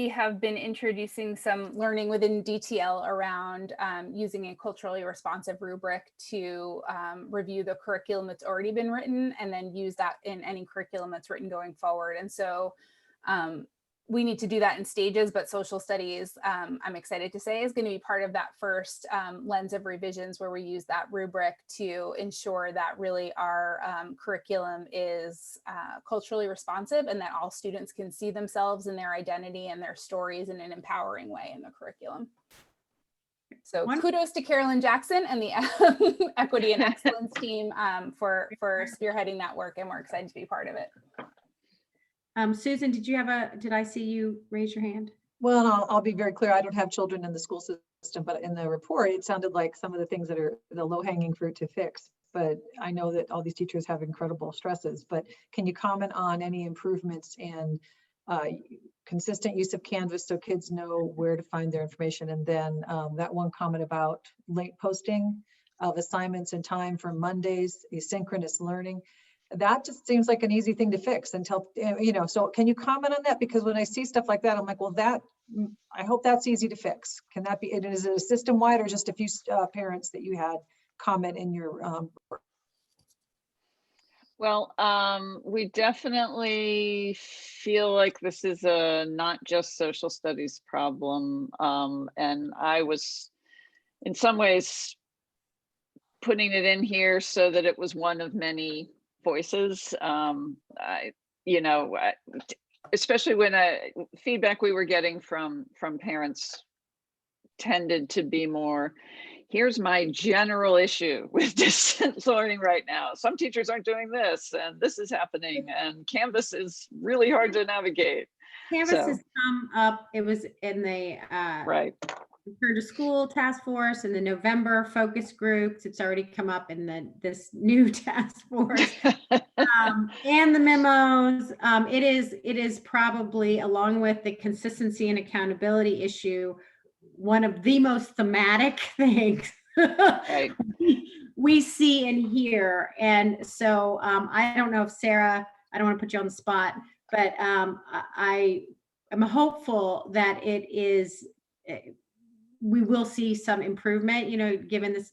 have been introducing some learning within DTL around using a culturally responsive rubric to review the curriculum that's already been written and then use that in any curriculum that's written going forward. And so we need to do that in stages, but social studies, I'm excited to say, is going to be part of that first lens of revisions where we use that rubric to ensure that really our curriculum is culturally responsive and that all students can see themselves and their identity and their stories in an empowering way in the curriculum. So kudos to Carolyn Jackson and the Equity and Excellence team for spearheading that work, and we're excited to be part of it. Susan, did I see you raise your hand? Well, no, I'll be very clear. I don't have children in the school system, but in the report, it sounded like some of the things that are the low-hanging fruit to fix. But I know that all these teachers have incredible stresses. But can you comment on any improvements in consistent use of Canvas so kids know where to find their information? And then that one comment about late posting of assignments in time for Mondays, asynchronous learning. That just seems like an easy thing to fix until, you know, so can you comment on that? Because when I see stuff like that, I'm like, well, I hope that's easy to fix. Can that be, is it a system-wide or just a few parents that you had comment in your Well, we definitely feel like this is a not just social studies problem. And I was in some ways putting it in here so that it was one of many voices. Especially when feedback we were getting from parents tended to be more, here's my general issue with distance learning right now. Some teachers aren't doing this, and this is happening, and Canvas is really hard to navigate. Canvas has come up. It was in the right. Return to School task force and the November focus groups. It's already come up in this new task force and the memos. It is probably, along with the consistency and accountability issue, one of the most thematic things right. we see and hear. And so I don't know if Sarah, I don't want to put you on the spot, but I am hopeful that it is, we will see some improvement, you know, given this.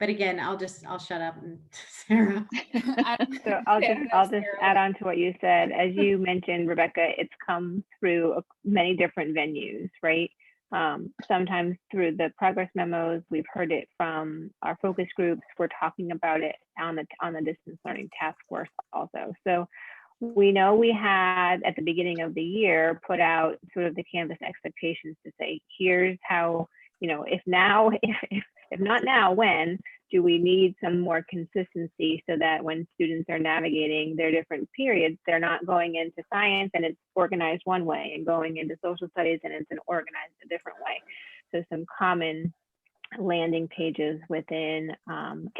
But again, I'll shut up and Sarah. So I'll just add on to what you said. As you mentioned, Rebecca, it's come through many different venues, right? Sometimes through the progress memos, we've heard it from our focus groups. We're talking about it on the distance learning task force also. So we know we had at the beginning of the year put out sort of the Canvas expectations to say, here's how, you know, if not now, when do we need some more consistency so that when students are navigating their different periods, they're not going into science and it's organized one way and going into social studies and it's organized a different way. So some common landing pages within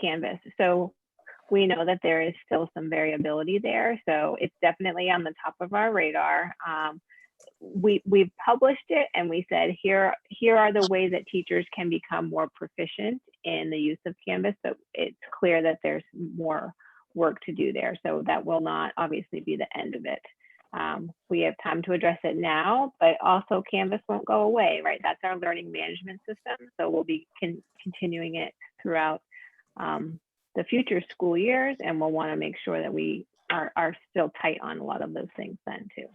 Canvas. So we know that there is still some variability there. So it's definitely on the top of our radar. We've published it and we said, here are the ways that teachers can become more proficient in the use of Canvas. So it's clear that there's more work to do there. So that will not obviously be the end of it. We have time to address it now, but also Canvas won't go away, right? That's our learning management system. So we'll be continuing it throughout the future school years, and we'll want to make sure that we are still tight on a lot of those things then too.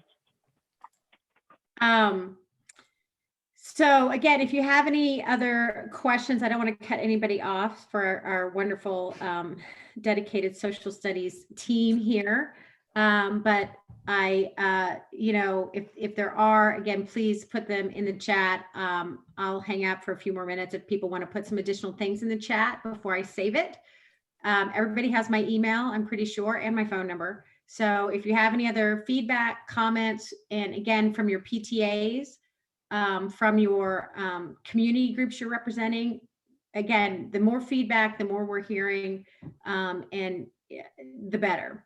So again, if you have any other questions, I don't want to cut anybody off for our wonderful dedicated social studies team here. But you know, if there are, again, please put them in the chat. I'll hang out for a few more minutes if people want to put some additional things in the chat before I save it. Everybody has my email, I'm pretty sure, and my phone number. So if you have any other feedback, comments, and again, from your PTAs, from your community groups you're representing, again, the more feedback, the more we're hearing, and the better.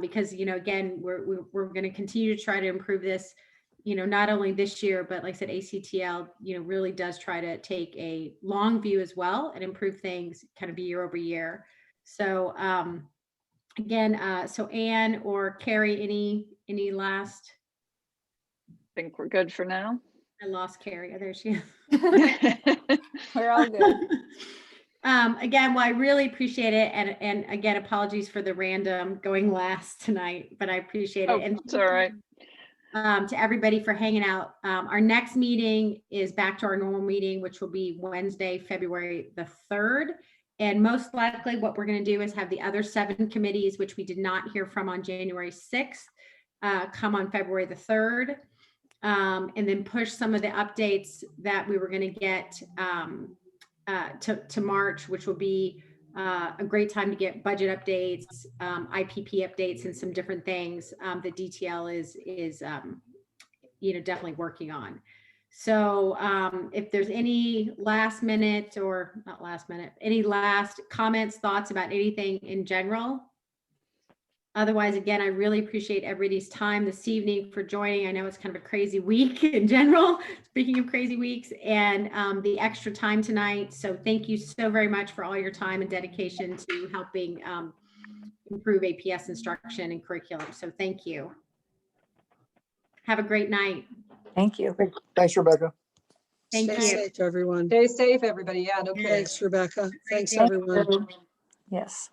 Because, you know, again, we're going to continue to try to improve this, you know, not only this year, but like I said, ACTL, you know, really does try to take a long view as well and improve things kind of year over year. So again, so Anne or Carrie, any last? I think we're good for now. I lost Carrie. Oh, there she is. We're all good. Again, well, I really appreciate it. And again, apologies for the random going last tonight, but I appreciate it. And it's all right. To everybody for hanging out. Our next meeting is back to our normal meeting, which will be Wednesday, February the 3rd. And most likely what we're going to do is have the other 7 committees, which we did not hear from on January 6th, come on February the 3rd. And then push some of the updates that we were going to get to March, which will be a great time to get budget updates, IPP updates, and some different things that DTL is you know, definitely working on. So if there's any last minute or not last minute, any last comments, thoughts about anything in general. Otherwise, again, I really appreciate everybody's time this evening for joining. I know it's kind of a crazy week in general, speaking of crazy weeks, and the extra time tonight. So thank you so very much for all your time and dedication to helping improve APS instruction and curriculum. So thank you. Have a great night. Thank you. Thanks, Rebecca. Thank Stay you. safe, everyone. Stay safe, everybody. Yeah, no kidding. Thanks, Rebecca. Thanks, Thank everyone. you. Yes.